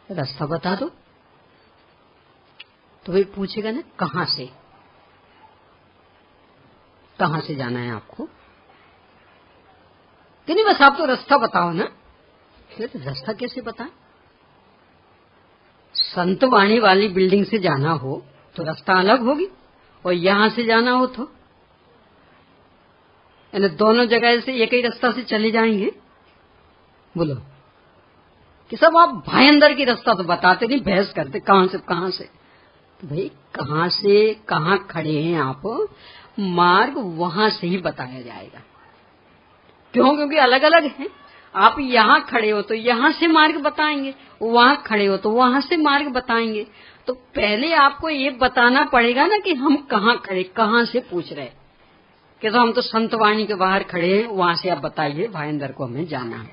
रास्ता बता दो, तो वे पूछेगा ना कहां से, कहां से जाना है आपको? कि नहीं, बस आप तो रास्ता बताओ ना। फिर रास्ता कैसे बताएं? संतवाणी वाली बिल्डिंग से जाना हो तो रास्ता अलग होगी, और यहां से जाना हो तो यानी दोनों जगह से एक ही रास्ता से चले जाएंगे। बोलो कि सब आप भायंदर की रास्ता तो बताते नहीं, बहस करते कहां से कहां से। तो भाई कहां से कहां खड़े हैं आप, मार्ग वहां से ही बताया जाएगा। क्यों? क्योंकि अलग अलग हैं। आप यहाँ खड़े हो तो यहाँ से मार्ग बताएंगे, वहां खड़े हो तो वहां से मार्ग बताएंगे। तो पहले आपको ये बताना पड़ेगा ना कि हम कहाँ खड़े, कहाँ से पूछ रहे। कि तो हम तो संतवाणी के बाहर खड़े हैं, वहां से आप बताइए भाईंदर को हमें जाना है,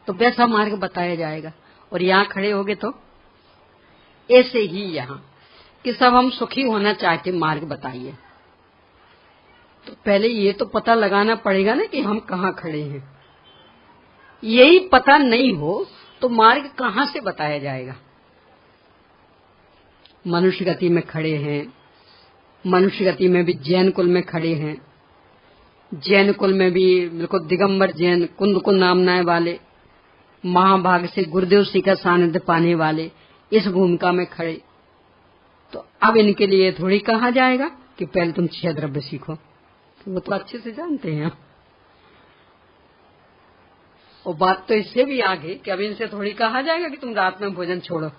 तो वैसा मार्ग बताया जाएगा। और यहाँ खड़े होगे तो ऐसे ही यहाँ कि सब हम सुखी होना चाहते, मार्ग बताइए। तो पहले ये तो पता लगाना पड़ेगा ना कि हम कहाँ खड़े हैं। यही पता नहीं हो तो मार्ग कहाँ से बताया जाएगा। मनुष्य गति में खड़े हैं, मनुष्य गति में भी जैन कुल में खड़े हैं, जैन कुल में भी बिल्कुल दिगंबर जैन, कुंद को नामनाए वाले, महाभाग से गुरुदेव जी का सानिध्य पाने वाले इस भूमिका में खड़े। तो अब इनके लिए थोड़ी कहा जाएगा कि पहले तुम 6 द्रव्य सीखो, तो वो तो अच्छे से जानते हैं। और बात तो इससे भी आगे कि अब इनसे थोड़ी कहा जाएगा कि तुम रात में भोजन छोड़ो,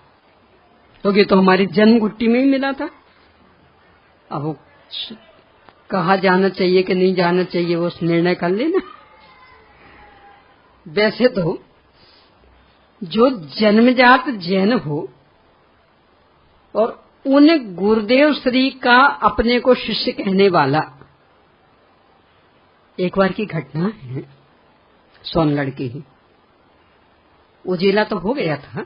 क्योंकि तो हमारी जन्म घुट्टी में ही मिला था। अब वो कहा जाना चाहिए कि नहीं जाना चाहिए वो निर्णय कर लेना। वैसे तो जो जन्मजात जैन हो और उन गुरुदेव श्री का अपने को शिष्य कहने वाला, एक बार की घटना है सोनगढ़ की ही। उजेला तो हो गया था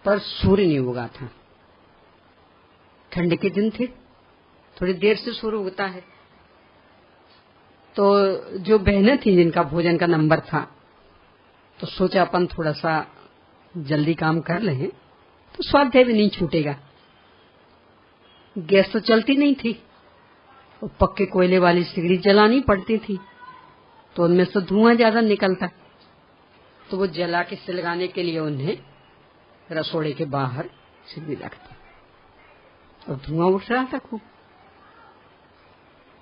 पर सूर्य नहीं उगा था। ठंड के दिन थे, थोड़ी देर से सूर्य उगता है। तो जो बहनें थी जिनका भोजन का नंबर था, तो सोचा अपन थोड़ा सा जल्दी काम कर लें तो स्वाध्याय भी नहीं छूटेगा। गैस तो चलती नहीं थी, और पक्के कोयले वाली सिगड़ी जलानी पड़ती थी, तो उनमें से धुआं ज्यादा निकलता। तो वो जला के सिलगाने के लिए उन्हें रसोड़े के बाहर सिगड़ी रखती, और धुआं उठ रहा था खूब।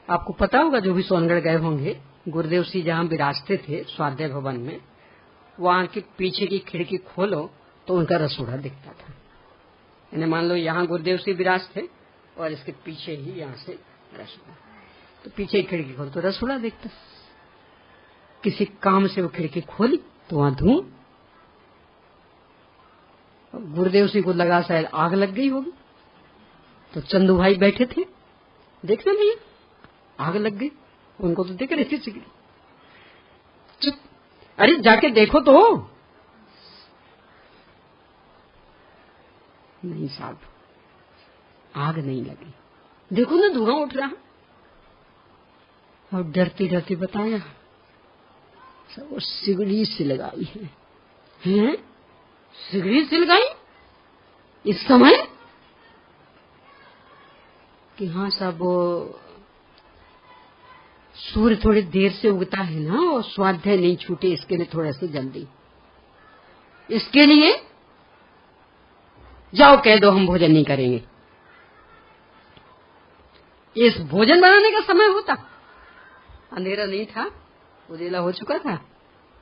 आपको पता होगा जो भी सोनगढ़ गए होंगे, गुरुदेव जी जहां विराजते थे स्वाध्याय भवन में, वहां की पीछे की खिड़की खोलो तो उनका रसोड़ा दिखता था। यानी मान लो यहाँ गुरुदेव जी विराज थे और इसके पीछे ही यहाँ से रसोड़ा, तो पीछे की खिड़की खोलो तो रसोड़ा दिखता। किसी काम से वो खिड़की खोली तो वहां धुआं। गुरुदेव जी को लगा शायद आग लग गई होगी, तो चंदू भाई बैठे थे, देखना नहीं आग लग गई, उनको तो देख रही थी। चुप, अरे जाके देखो तो। नहीं साहब, आग नहीं लगी, देखो ना धुआं उठ रहा। और डरती डरती बताया सब वो सिगड़ी से लगाई है। हैं? सिगड़ी से लगाई इस समय? कि हाँ साहब, वो सूर्य थोड़ी देर से उगता है ना, और स्वाध्याय नहीं छूटे इसके लिए थोड़ा सा जल्दी, इसके लिए जाओ कह दो हम भोजन नहीं करेंगे। इस भोजन बनाने का समय होता, अंधेरा नहीं था, उजेला हो चुका था,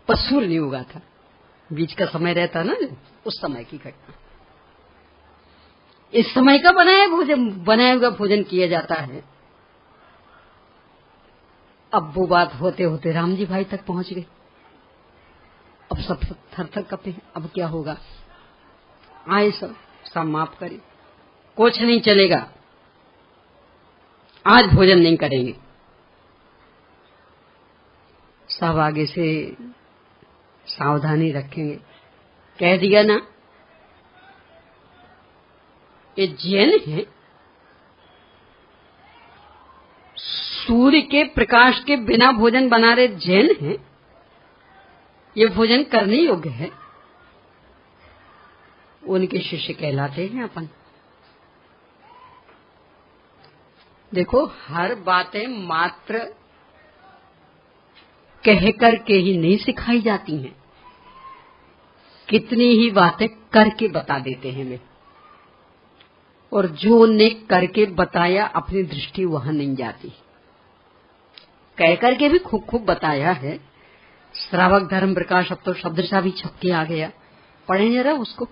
पर सूर्य नहीं उगा था। बीच का समय रहता ना, उस समय की घटना। इस समय का बनाया हुआ भोजन किया जाता है। अब वो बात होते होते राम जी भाई तक पहुंच गए। अब सब थर थर कपे, अब क्या होगा। आए सब माफ करे, कुछ नहीं चलेगा, आज भोजन नहीं करेंगे। सब आगे से सावधानी रखेंगे। कह दिया ना, ये जैन है, सूर्य के प्रकाश के बिना भोजन बना रहे जैन हैं, ये भोजन करने योग्य है, उनके शिष्य कहलाते हैं अपन। देखो, हर बातें मात्र कह करके ही नहीं सिखाई जाती हैं, कितनी ही बातें करके बता देते हैं वे। और जो उन्हें करके बताया अपनी दृष्टि वहां नहीं जाती। कह करके भी खूब खूब बताया है। श्रावक धर्म प्रकाश अब तो शब्दशा भी छप के आ गया, पढ़े जरा उसको।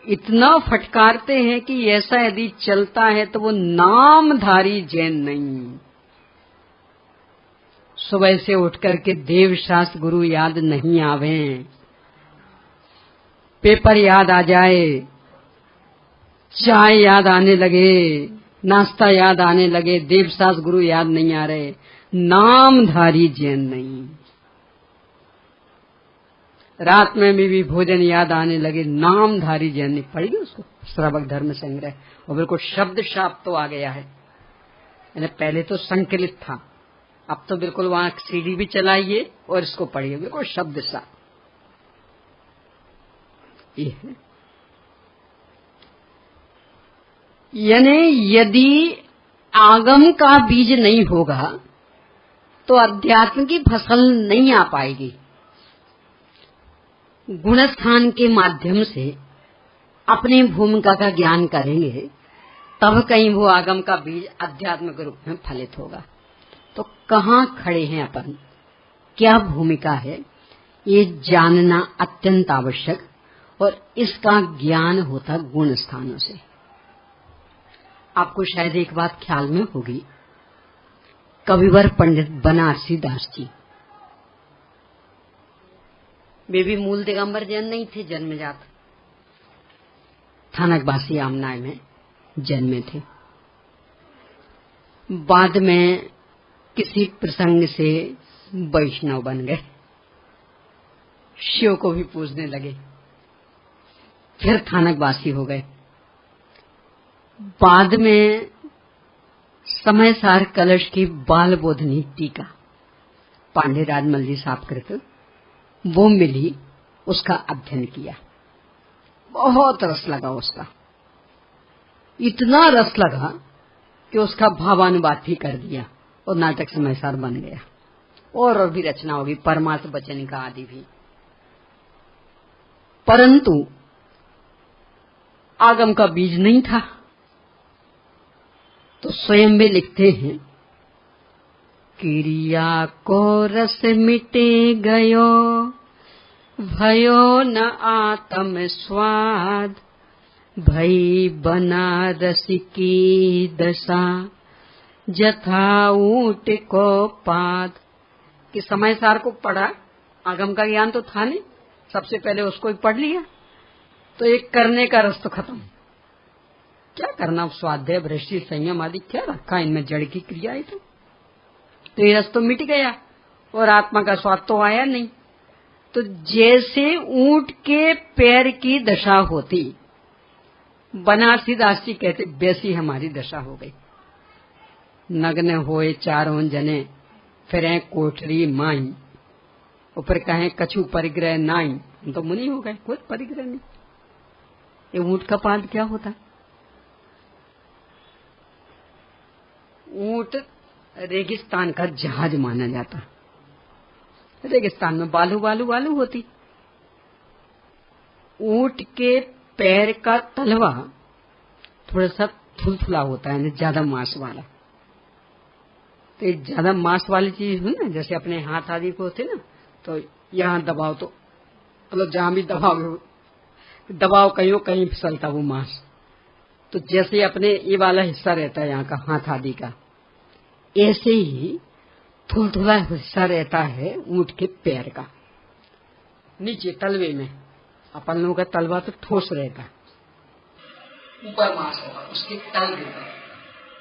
इतना फटकारते हैं कि ऐसा यदि चलता है तो वो नामधारी जैन नहीं। सुबह से उठ करके देव शास्त्र गुरु याद नहीं आवे, पेपर याद आ जाए, चाय याद आने लगे, नाश्ता याद आने लगे, देवसास गुरु याद नहीं आ रहे, नामधारी जैन नहीं। रात में भी भोजन याद आने लगे, नामधारी जैन नहीं। पढ़िए उसको, श्रावक धर्म संग्रह, और बिल्कुल शब्द शाप तो आ गया है। पहले तो संकलित था, अब तो बिल्कुल वहां सीडी भी चलाइए और इसको पढ़िए, बिल्कुल शब्द सा ये है। यानी यदि आगम का बीज नहीं होगा तो अध्यात्म की फसल नहीं आ पाएगी। गुणस्थान के माध्यम से अपनी भूमिका का ज्ञान करेंगे तब कहीं वो आगम का बीज अध्यात्म के रूप में फलित होगा। तो कहाँ खड़े हैं अपन, क्या भूमिका है, ये जानना अत्यंत आवश्यक, और इसका ज्ञान होता गुण स्थानों से। आपको शायद एक बात ख्याल में होगी, कविवर पंडित बनारसी दास जी, वे भी मूल दिगंबर जैन नहीं थे, जन्मजात थानकवासी आमनाय में जन्मे थे। बाद में किसी प्रसंग से वैष्णव बन गए, शिव को भी पूजने लगे, फिर थानकवासी हो गए। बाद में समय सार कलश की बाल बोधनी टीका पांडे राजमल जी साहब कृत वो मिली, उसका अध्ययन किया, बहुत रस लगा उसका, इतना रस लगा कि उसका भावानुवाद भी कर दिया और नाटक समय सार बन गया। और भी रचना होगी, परमार्थ वचन का आदि भी। परंतु आगम का बीज नहीं था, तो स्वयं वे लिखते हैं, क्रिया को रस मिटे गयो, भयो न आत्म स्वाद, भई बनारस की दशा, जथा ऊंट को पाद। कि समय सार को पढ़ा, आगम का ज्ञान तो था नहीं, सबसे पहले उसको ही पढ़ लिया, तो एक करने का रस तो खत्म। क्या करना, स्वाध्याय भ्रष्टि संयम आदि क्या रखा इनमें, जड़ की क्रिया है। तो ये रस तो मिट गया और आत्मा का स्वाद तो आया नहीं। तो जैसे ऊंट के पैर की दशा होती, बनारसी दास जी कहते, वैसी हमारी दशा हो गई। नग्न होए चारों जने, फिर कोठरी माई, ऊपर कहें कछु परिग्रह नाई। हम तो मुनि हो गए, कोई परिग्रह नहीं। ये ऊंट का पाद क्या होता? ऊंट रेगिस्तान का जहाज माना जाता। रेगिस्तान में बालू बालू बालू होती। ऊंट के पैर का तलवा थोड़ा सा फुलफुला होता है, ज्यादा मांस वाला। तो ज्यादा मांस वाली चीज हो ना, जैसे अपने हाथ आदि को होते ना, तो यहाँ दबाव, तो मतलब जहां भी दबाव कहीं फिसलता वो मांस। तो जैसे अपने ये वाला हिस्सा रहता है यहाँ का हाथ आदि का, ऐसे ही थुलथुला हिस्सा रहता है ऊंट के पैर का। नीचे तलवे में अपन लोगों का तलवा तो ठोस रहता, ऊपर मांस होगा उसके तलवे पर।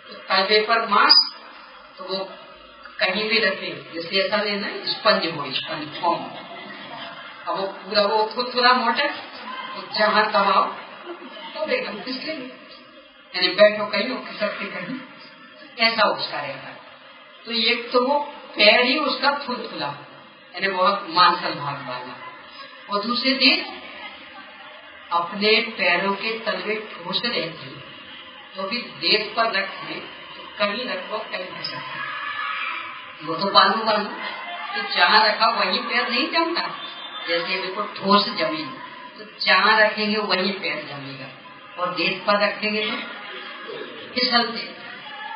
तो तलवे पर मांस, तो वो कहीं भी रखे, जैसे ऐसा लेना स्पंज हो, स्पंज फॉर्म। अब वो पूरा वो थुलथुला मोटा, तो जहां दबाओ तो एकदम फिसले, यानी बैठो कहीं और खिसकते कहीं, ऐसा उसका रहता है। तो एक तो वो पैर ही उसका थुलथुला, यानी बहुत मांसल भाग वाला, और दूसरे दिन अपने पैरों के तलवे ठोस रहते, तो भी देश पर रखे, तो कहीं रखो कहीं खिसकते। वो तो बालू बालू, तो जहाँ रखा वहीं पैर नहीं जमता। जैसे देखो ठोस जमीन, तो जहाँ रखेंगे वहीं पैर जमेगा, और देश पर रखेंगे तो फिसलते।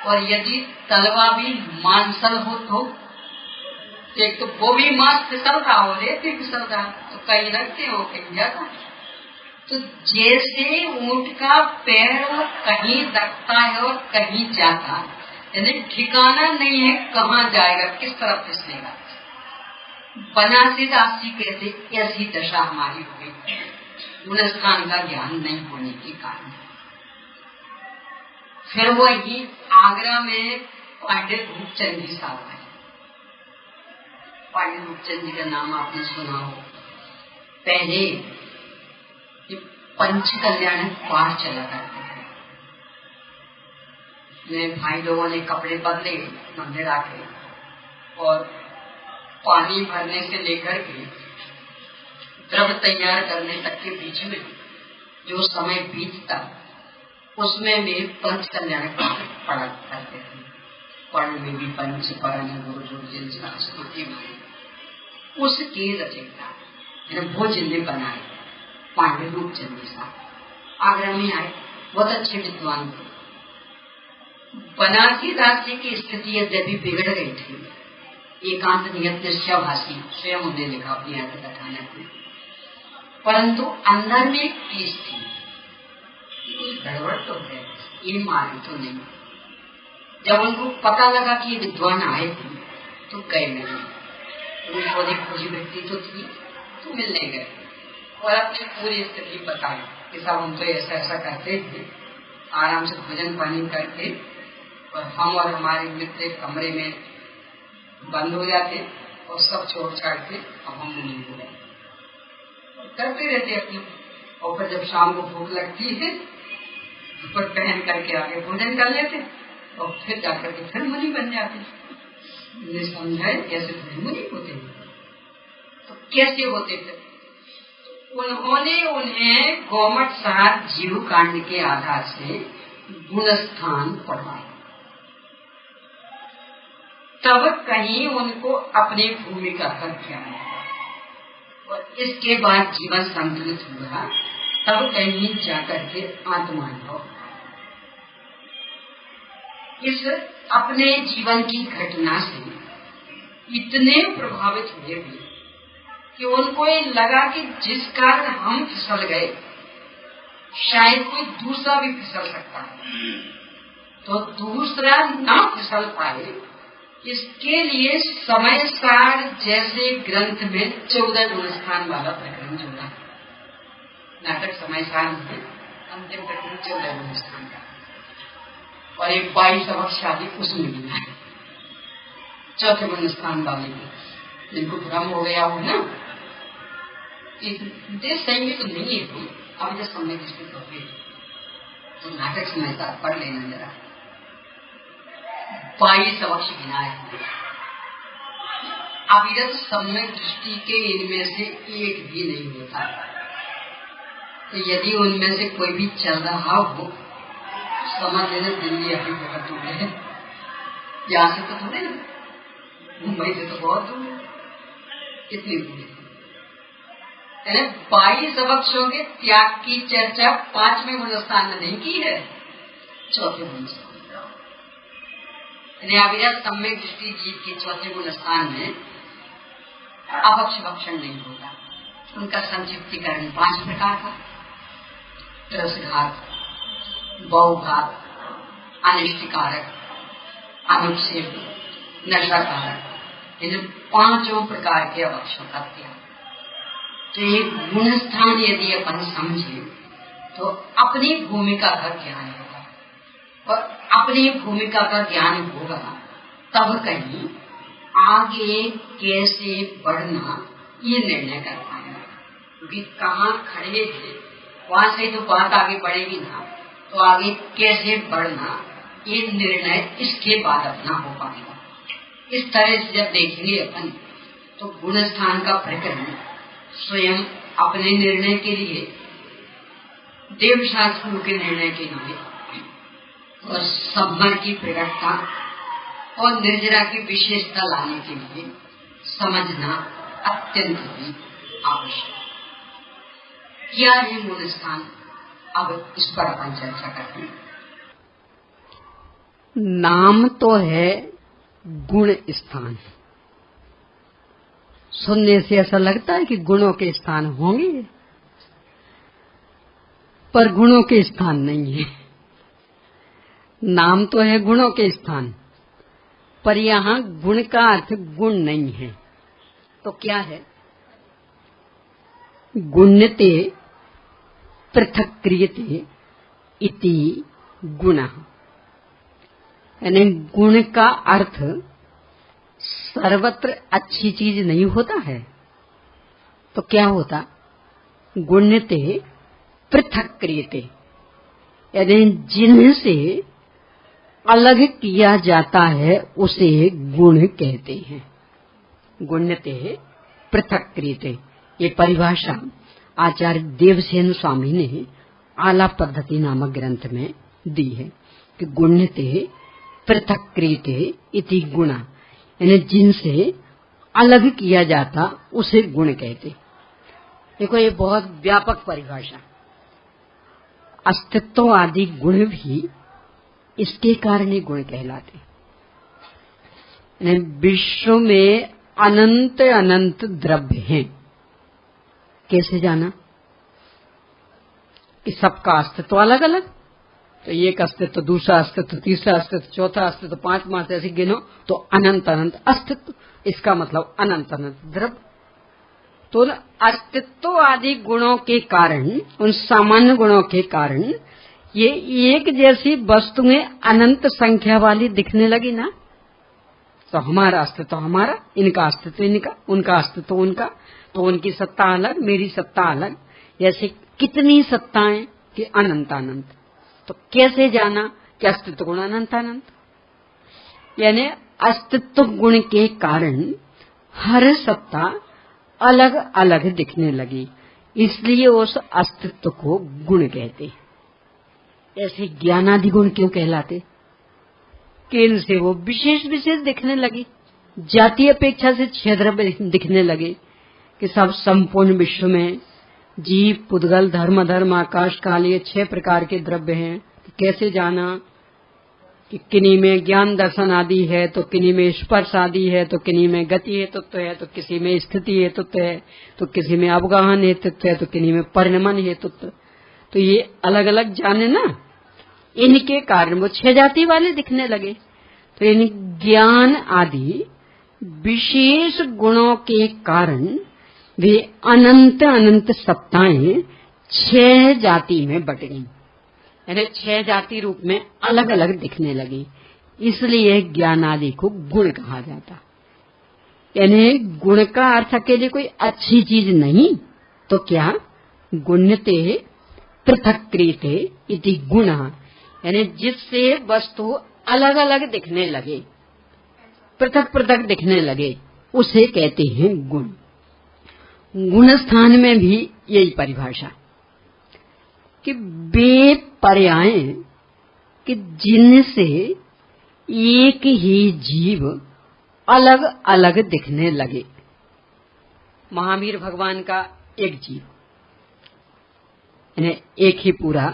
और यदि तलवा भी मांसल हो तो एक तो वो भी मांस फिसल रहा हो, रेत भी फिसल रहा, तो कहीं रखते हो कहीं जाता। तो जैसे ऊंट का पैर कहीं रखता है और कहीं जाता, यानी ठिकाना नहीं है कहाँ जाएगा, किस तरफ फिसलेगा। बनारसी दास जी कहते ऐसी दशा हमारी हो गई, गुणस्थान का ज्ञान नहीं होने के कारण। फिर वही आगरा में पांडे रूपचंद जी साहब आए। पांडे रूपचंद जी का नाम आपने सुना हो। पहले ये पंच कल्याण पाठ चला करते थे। भाई लोगों ने कपड़े बदले मंदिर आके, और पानी भरने से लेकर के द्रव तैयार करने तक के बीच में जो समय बीतता, उसमें भी पंच कल्याण पढ़ा करते थे। पढ़ में भी पंच परण गुरु स्मृति में उसके रचयिता भोजन में बनाए पांडे रूपचंद जी साहब आगरा में आए। बहुत अच्छे विद्वान थे। बनारसी राज्य की स्थिति यद्यपि बिगड़ गई थी, एकांत नियत निश्चयभाषी स्वयं उन्हें लिखा अपनी कथानक में, परंतु अंदर में एक चीज थी, गड़बड़ तो है, ये मालूम तो नहीं। जब उनको पता लगा कि विद्वान आए थे तो गए नहीं। उन्होंने खोजी व्यक्ति तो थी तो मिलने गए और अपनी पूरी स्थिति बताई कि सब हम तो ऐसा ऐसा करते थे, आराम से भोजन पानी करके, और हम और हमारे मित्र कमरे में बंद हो जाते और सब छोड़ छाड़ के अब हम मुनि हो गए करते रहते अपनी। और फिर जब शाम को भूख लगती है ऊपर पहन करके आगे भोजन कर लेते और फिर जाकर के फिर मुनि बन जाते। मुझे समझाए कैसे मुनि होते हैं, तो कैसे होते थे। उन्होंने उन्हें गोमट साहब जीव कांड के आधार से गुणस्थान पढ़वाया। तब कहीं उनको अपनी भूमिका का ज्ञान और इसके बाद जीवन संतुलित हुआ, तब कहीं जाकर के आत्मानुभव। इस अपने जीवन की घटना से इतने प्रभावित हुए भी कि उनको ये लगा कि जिस कारण हम फिसल गए शायद कोई दूसरा भी फिसल सकता है, तो दूसरा ना फिसल पाए इसके लिए समय सार जैसे ग्रंथ में 14 गुणस्थान वाला प्रकरण जोड़ा। नाटक समय सार में अंतिम प्रकरण 14 गुणस्थान का, और एक 22 सबक शादी उसमें मिला है। चौथे गुणस्थान वाले में जिनको भ्रम हो गया हो ना, देश सही में तो नहीं है कोई, अब जब समय दृष्टि तो नाटक समय सार पढ़ लेना जरा। 22 सबक गिना है। अविरत सम्यक दृष्टि के इनमें से एक भी नहीं होता, तो यदि उनमें से कोई भी चल रहा हो समझ लेना दिल्ली अभी बहुत दूर है, यहाँ से तो थोड़े ना, मुंबई से तो बहुत दूर है, कितनी दूर है। 22 सबकों के त्याग की चर्चा 5वें गुणस्थान में नहीं की है, चौथे गुणस्थान। अविरत सम्यक दृष्टि जीव के चौथे गुणस्थान में अभक्ष भक्षण नहीं होता। उनका संक्षिप्तीकरण 5 प्रकार का: रसघात, बहुघात, अनिष्टकारक, अनुच्छेद, नशाकारक। इन 5 प्रकार के अभक्षों का त्याग। तो एक गुणस्थान यदि अपन समझे तो अपनी भूमिका का ज्ञान होगा, और अपनी भूमिका का ज्ञान होगा तब कहीं आगे कैसे बढ़ना ये निर्णय कर पाएंगे। क्योंकि कहाँ खड़े थे वहां से तो बात आगे बढ़ेगी ना, तो आगे कैसे बढ़ना ये निर्णय इसके बाद अपना हो पाएगा। इस तरह से जब देखेंगे अपन तो गुणस्थान का प्रकरण स्वयं अपने निर्णय के लिए, देवशास्त्रों के निर्णय के लिए, और सम्मर की प्रकटता और निर्जरा की विशेषता लाने के लिए समझना अत्यंत ही आवश्यक। क्या है गुणस्थान, अब इस पर अपन चर्चा करते हैं। नाम तो है गुण स्थान। सुनने से ऐसा लगता है कि गुणों के स्थान होंगे, पर गुणों के स्थान नहीं है। नाम तो है गुणों के स्थान, पर यहाँ गुण का अर्थ गुण नहीं है। तो क्या है? गुण्यते पृथक क्रियते इति गुणः। यानी गुण का अर्थ सर्वत्र अच्छी चीज नहीं होता है, तो क्या होता? गुण्यते पृथक क्रियते, यानी जिनसे अलग किया जाता है उसे गुण कहते हैं। गुण्यते पृथक क्रियते, ये परिभाषा आचार्य देवसेन स्वामी ने आलाप पद्धति नामक ग्रंथ में दी है कि गुण्यते पृथक क्रियते इति गुणा, यानी जिनसे अलग किया जाता उसे गुण कहते। देखो ये बहुत व्यापक परिभाषा। अस्तित्व आदि गुण भी इसके कारण ही गुण कहलाते। विश्व में अनंत अनंत द्रव्य हैं, कैसे जाना कि सबका अस्तित्व अलग अलग? तो एक अस्तित्व, दूसरा अस्तित्व, तीसरा अस्तित्व, चौथा अस्तित्व, पांचवा, ऐसे गिनो तो अनंत अनंत अस्तित्व, इसका मतलब अनंत अनंत द्रव्य। तो अस्तित्व आदि गुणों के कारण, उन सामान्य गुणों के कारण ये एक जैसी वस्तुएं अनंत संख्या वाली दिखने लगी ना, तो हमारा अस्तित्व हमारा, इनका अस्तित्व इनका, उनका अस्तित्व उनका, तो उनकी सत्ता अलग, मेरी सत्ता अलग, जैसे कितनी सत्ताएं कि अनंत अनंत। तो कैसे जाना कि अस्तित्व गुण अनंत अनंत? यानी अस्तित्व गुण के कारण हर सत्ता अलग अलग दिखने लगी, इसलिए उस अस्तित्व को गुण कहते। ऐसे ज्ञानादि गुण क्यों कहलाते? कि इनसे वो विशेष विशेष दिखने लगी, जाति अपेक्षा से 6 द्रव्य दिखने लगे कि सब संपूर्ण विश्व में जीव, पुद्गल, धर्म धर्म, आकाश काल, ये 6 प्रकार के द्रव्य हैं। तो कैसे जाना कि किन्हीं में ज्ञान दर्शन आदि है, तो किन्हीं में स्पर्श आदि है, तो किन्हीं में गति हेतुत्व है, तो किसी में स्थिति हेतुत्व है, तो किसी में अवगाहन हेतुत्व है, तो किन्हीं में परिणमन हेतुत्व। तो ये अलग अलग जाने ना, इनके कारण वो 6 जाति वाले दिखने लगे। तो इन ज्ञान आदि विशेष गुणों के कारण वे अनंत अनंत सत्ताएं 6 जाति में बट गईं, यानी 6 जाति रूप में अलग अलग दिखने लगी, इसलिए ज्ञान आदि को गुण कहा जाता। यानी गुण का अर्थ अकेले कोई अच्छी चीज नहीं, तो क्या? गुण्यते पृथक क्रियते इति गुणः, यानी जिससे वस्तु अलग अलग दिखने लगे, पृथक पृथक दिखने लगे, उसे कहते हैं गुण। गुण स्थान में भी यही परिभाषा कि वे पर्याय कि जिनसे एक ही जीव अलग अलग दिखने लगे। महावीर भगवान का एक जीव, यानी एक ही पूरा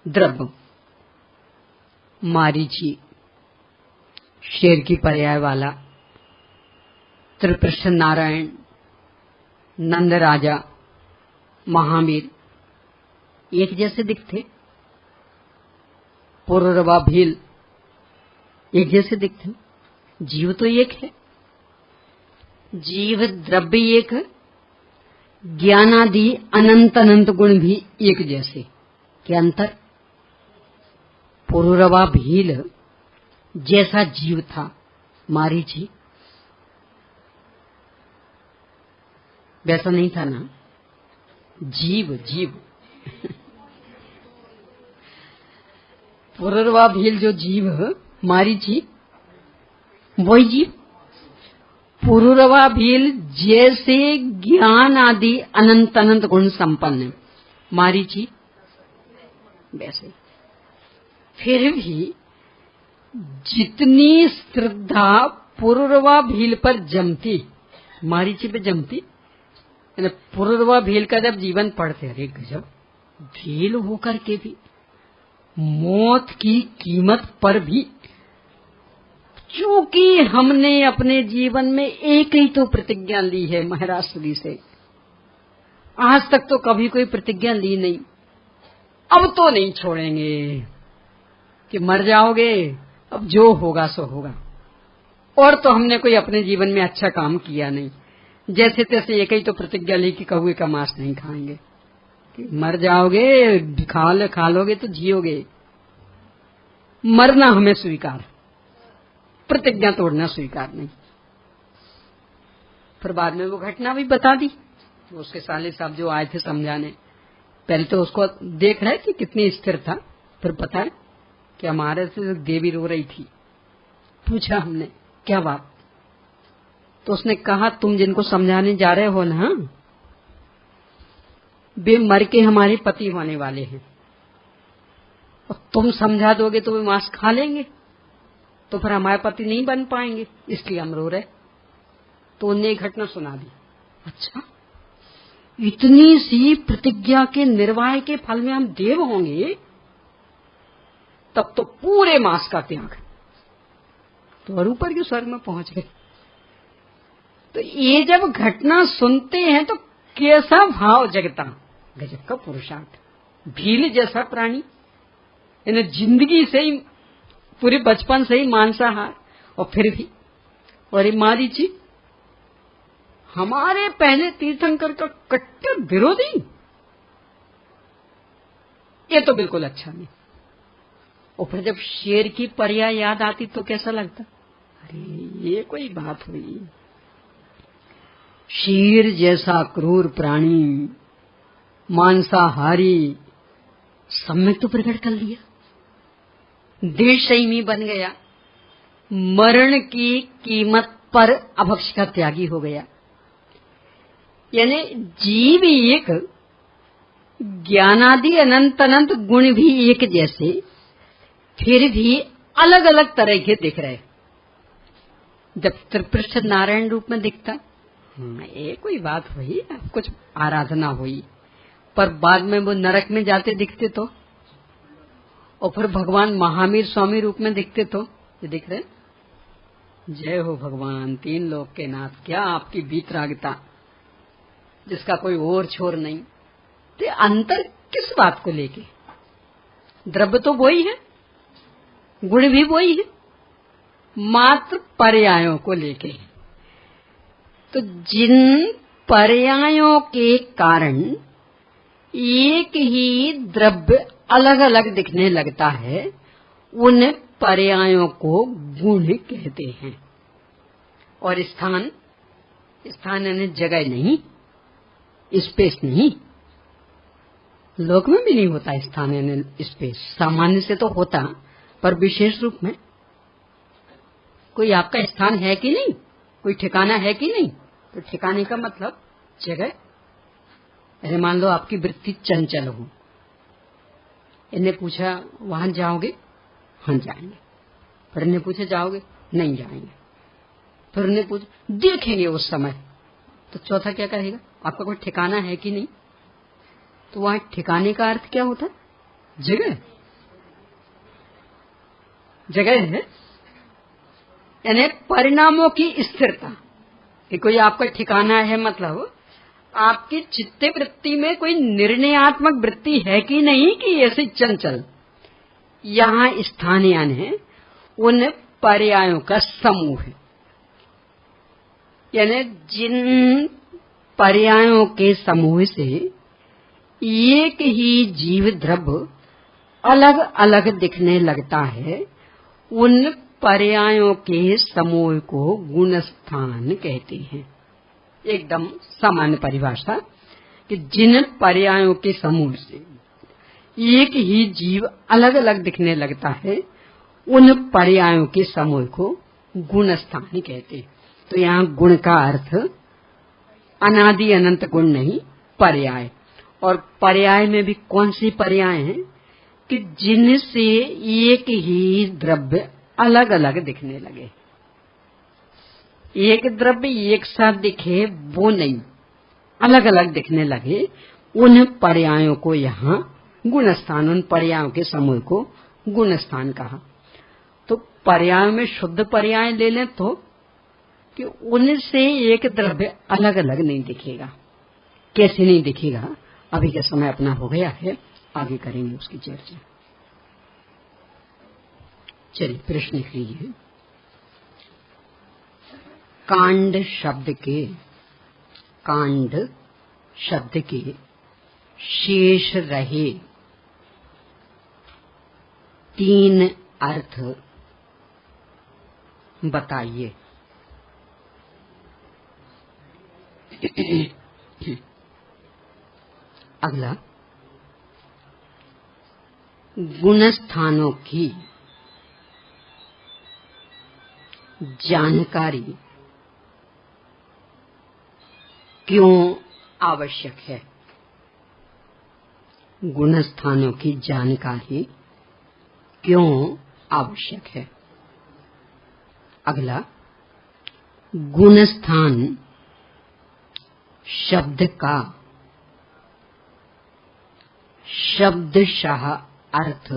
द्रव्य, मारीची शेर की पर्याय वाला, त्रिप्रश्न नारायण, नंद राजा, महावीर एक जैसे दिखते, पुररवा भील एक जैसे दिखते। जीव तो एक है, जीव द्रव्य एक है, ज्ञानादि अनंत अनंत गुण भी एक जैसे। क्या अंतर? पुररवा भील जैसा जीव था मारीची, वैसा नहीं था ना जीव। जीव पुररवा भील जो जीव मारीची वही जीव। पुररवा भील जैसे ज्ञान आदि अनंत अनंत गुण संपन्न मारीची वैसे। फिर भी जितनी श्रद्धा पुररवा भील पर जमती, मारीची पे जमती, पुररवा भील का जब जीवन पढ़ते, अरे गजब, भील होकर के भी मौत की कीमत पर भी, चूंकि हमने अपने जीवन में एक ही तो प्रतिज्ञा ली है महाराष्ट्री से, आज तक तो कभी कोई प्रतिज्ञा ली नहीं, अब तो नहीं छोड़ेंगे कि मर जाओगे, अब जो होगा सो होगा। और तो हमने कोई अपने जीवन में अच्छा काम किया नहीं, जैसे तैसे एक ही तो प्रतिज्ञा ली कि कौवे का मांस नहीं खाएंगे, कि मर जाओगे, खा लोगे तो जियोगे, मरना हमें स्वीकार, प्रतिज्ञा तोड़ना स्वीकार नहीं। फिर बाद में वो घटना भी बता दी। उसके साले साहब जो आए थे समझाने, पहले तो उसको देख रहे कि कितनी स्थिर था, फिर पता है कि हमारे से देवी रो रही थी। पूछा हमने क्या बात, तो उसने कहा तुम जिनको समझाने जा रहे हो ना, वे मर के हमारे पति होने वाले हैं, और तुम समझा दोगे तो वे मांस खा लेंगे, तो फिर हमारे पति नहीं बन पाएंगे, इसलिए हम रो रहे। तो उन्हें एक घटना सुना दी। अच्छा, इतनी सी प्रतिज्ञा के निर्वाह के फल में हम देव होंगे, तब तो पूरे मास का त्याग। तो और ऊपर के स्वर्ग में पहुंच गए। तो ये जब घटना सुनते हैं तो कैसा भाव जगता, गजब का पुरुषार्थ। भील जैसा प्राणी, इन्हें जिंदगी से ही, पूरे बचपन से ही मांसाहार, और फिर भी, और ये मारीची हमारे पहले तीर्थंकर का कट्टर विरोधी, ये तो बिल्कुल अच्छा नहीं। और फिर जब शेर की पर्याय याद आती तो कैसा लगता, अरे ये कोई बात हुई। शेर जैसा क्रूर प्राणी, मांसाहारी, सम्यक तो प्रकट कर लिया, देश संयमी बन गया, मरण की कीमत पर अभक्ष का त्यागी हो गया। यानी जीव एक, ज्ञानादि अनंत अनंत गुण भी एक जैसे, फिर भी अलग अलग तरह के दिख रहे। जब त्रिपृष्ठ नारायण रूप में दिखता, ये कोई बात हुई, कुछ आराधना हुई, पर बाद में वो नरक में जाते दिखते तो, और फिर भगवान महावीर स्वामी रूप में दिखते तो, ये दिख रहे। जय हो भगवान, तीन लोक के नाथ, क्या आपकी वीतरागता, जिसका कोई और छोर नहीं। तो अंतर किस बात को लेके, द्रव्य तो वही है, गुण भी वही है, मात्र पर्यायों को लेके। तो जिन पर्यायों के कारण एक ही द्रव्य अलग अलग दिखने लगता है, उन पर्यायों को गुण कहते हैं। और स्थान, स्थान यानी जगह नहीं, स्पेस नहीं, लोक में भी नहीं होता स्थान यानी स्पेस। सामान्य से तो होता, पर विशेष रूप में कोई आपका स्थान है कि नहीं, कोई ठिकाना है कि नहीं। तो ठिकाने का मतलब जगह। अरे मान लो आपकी वृत्ति चंचल हो, इन्हें पूछा वहां जाओगे, हाँ जाएंगे। फिर इन्हें पूछा जाओगे, नहीं जाएंगे। फिर उन्हें पूछा देखेंगे उस समय, तो चौथा क्या कहेगा, आपका कोई ठिकाना है कि नहीं। तो वहां ठिकाने का अर्थ क्या होता है, जगह, जगह है, यानी परिणामों की स्थिरता। कि कोई आपका ठिकाना है मतलब आपकी चित्त वृत्ति में कोई निर्णयात्मक वृत्ति है कि नहीं, कि ऐसे चंचल। यहाँ स्थान यानी उन पर्यायों का समूह है, यानी जिन पर्यायों के समूह से एक ही जीव द्रव्य अलग अलग दिखने लगता है, उन पर्यायों के समूह को गुणस्थान कहते हैं। एकदम सामान्य परिभाषा कि जिन पर्यायों के समूह से एक ही जीव अलग अलग दिखने लगता है, उन पर्यायों के समूह को गुणस्थान कहते हैं। तो यहाँ गुण का अर्थ अनादि अनंत गुण नहीं, पर्याय। और पर्याय में भी कौन सी पर्याय हैं, कि जिनसे एक ही द्रव्य अलग अलग दिखने लगे। एक द्रव्य एक साथ दिखे वो नहीं, अलग अलग दिखने लगे, उन पर्यायों को यहाँ गुणस्थान, उन पर्यायों के समूह को गुणस्थान कहा। तो पर्याय में शुद्ध पर्याय ले लें तो कि उनसे एक द्रव्य अलग अलग नहीं दिखेगा। कैसे नहीं दिखेगा, अभी का समय अपना हो गया है, आगे करेंगे उसकी चर्चा। चलिए प्रश्न लीजिए। कांड शब्द के शेष रहे तीन अर्थ बताइए। अगला, गुणस्थानों की जानकारी क्यों आवश्यक है? गुणस्थानों की जानकारी क्यों आवश्यक है? अगला, गुणस्थान शब्द का शब्दशः अर्थ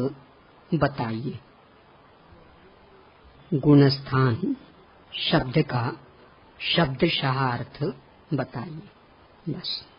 बताइए। गुणस्थान शब्द का शब्दशः अर्थ बताइए। बस।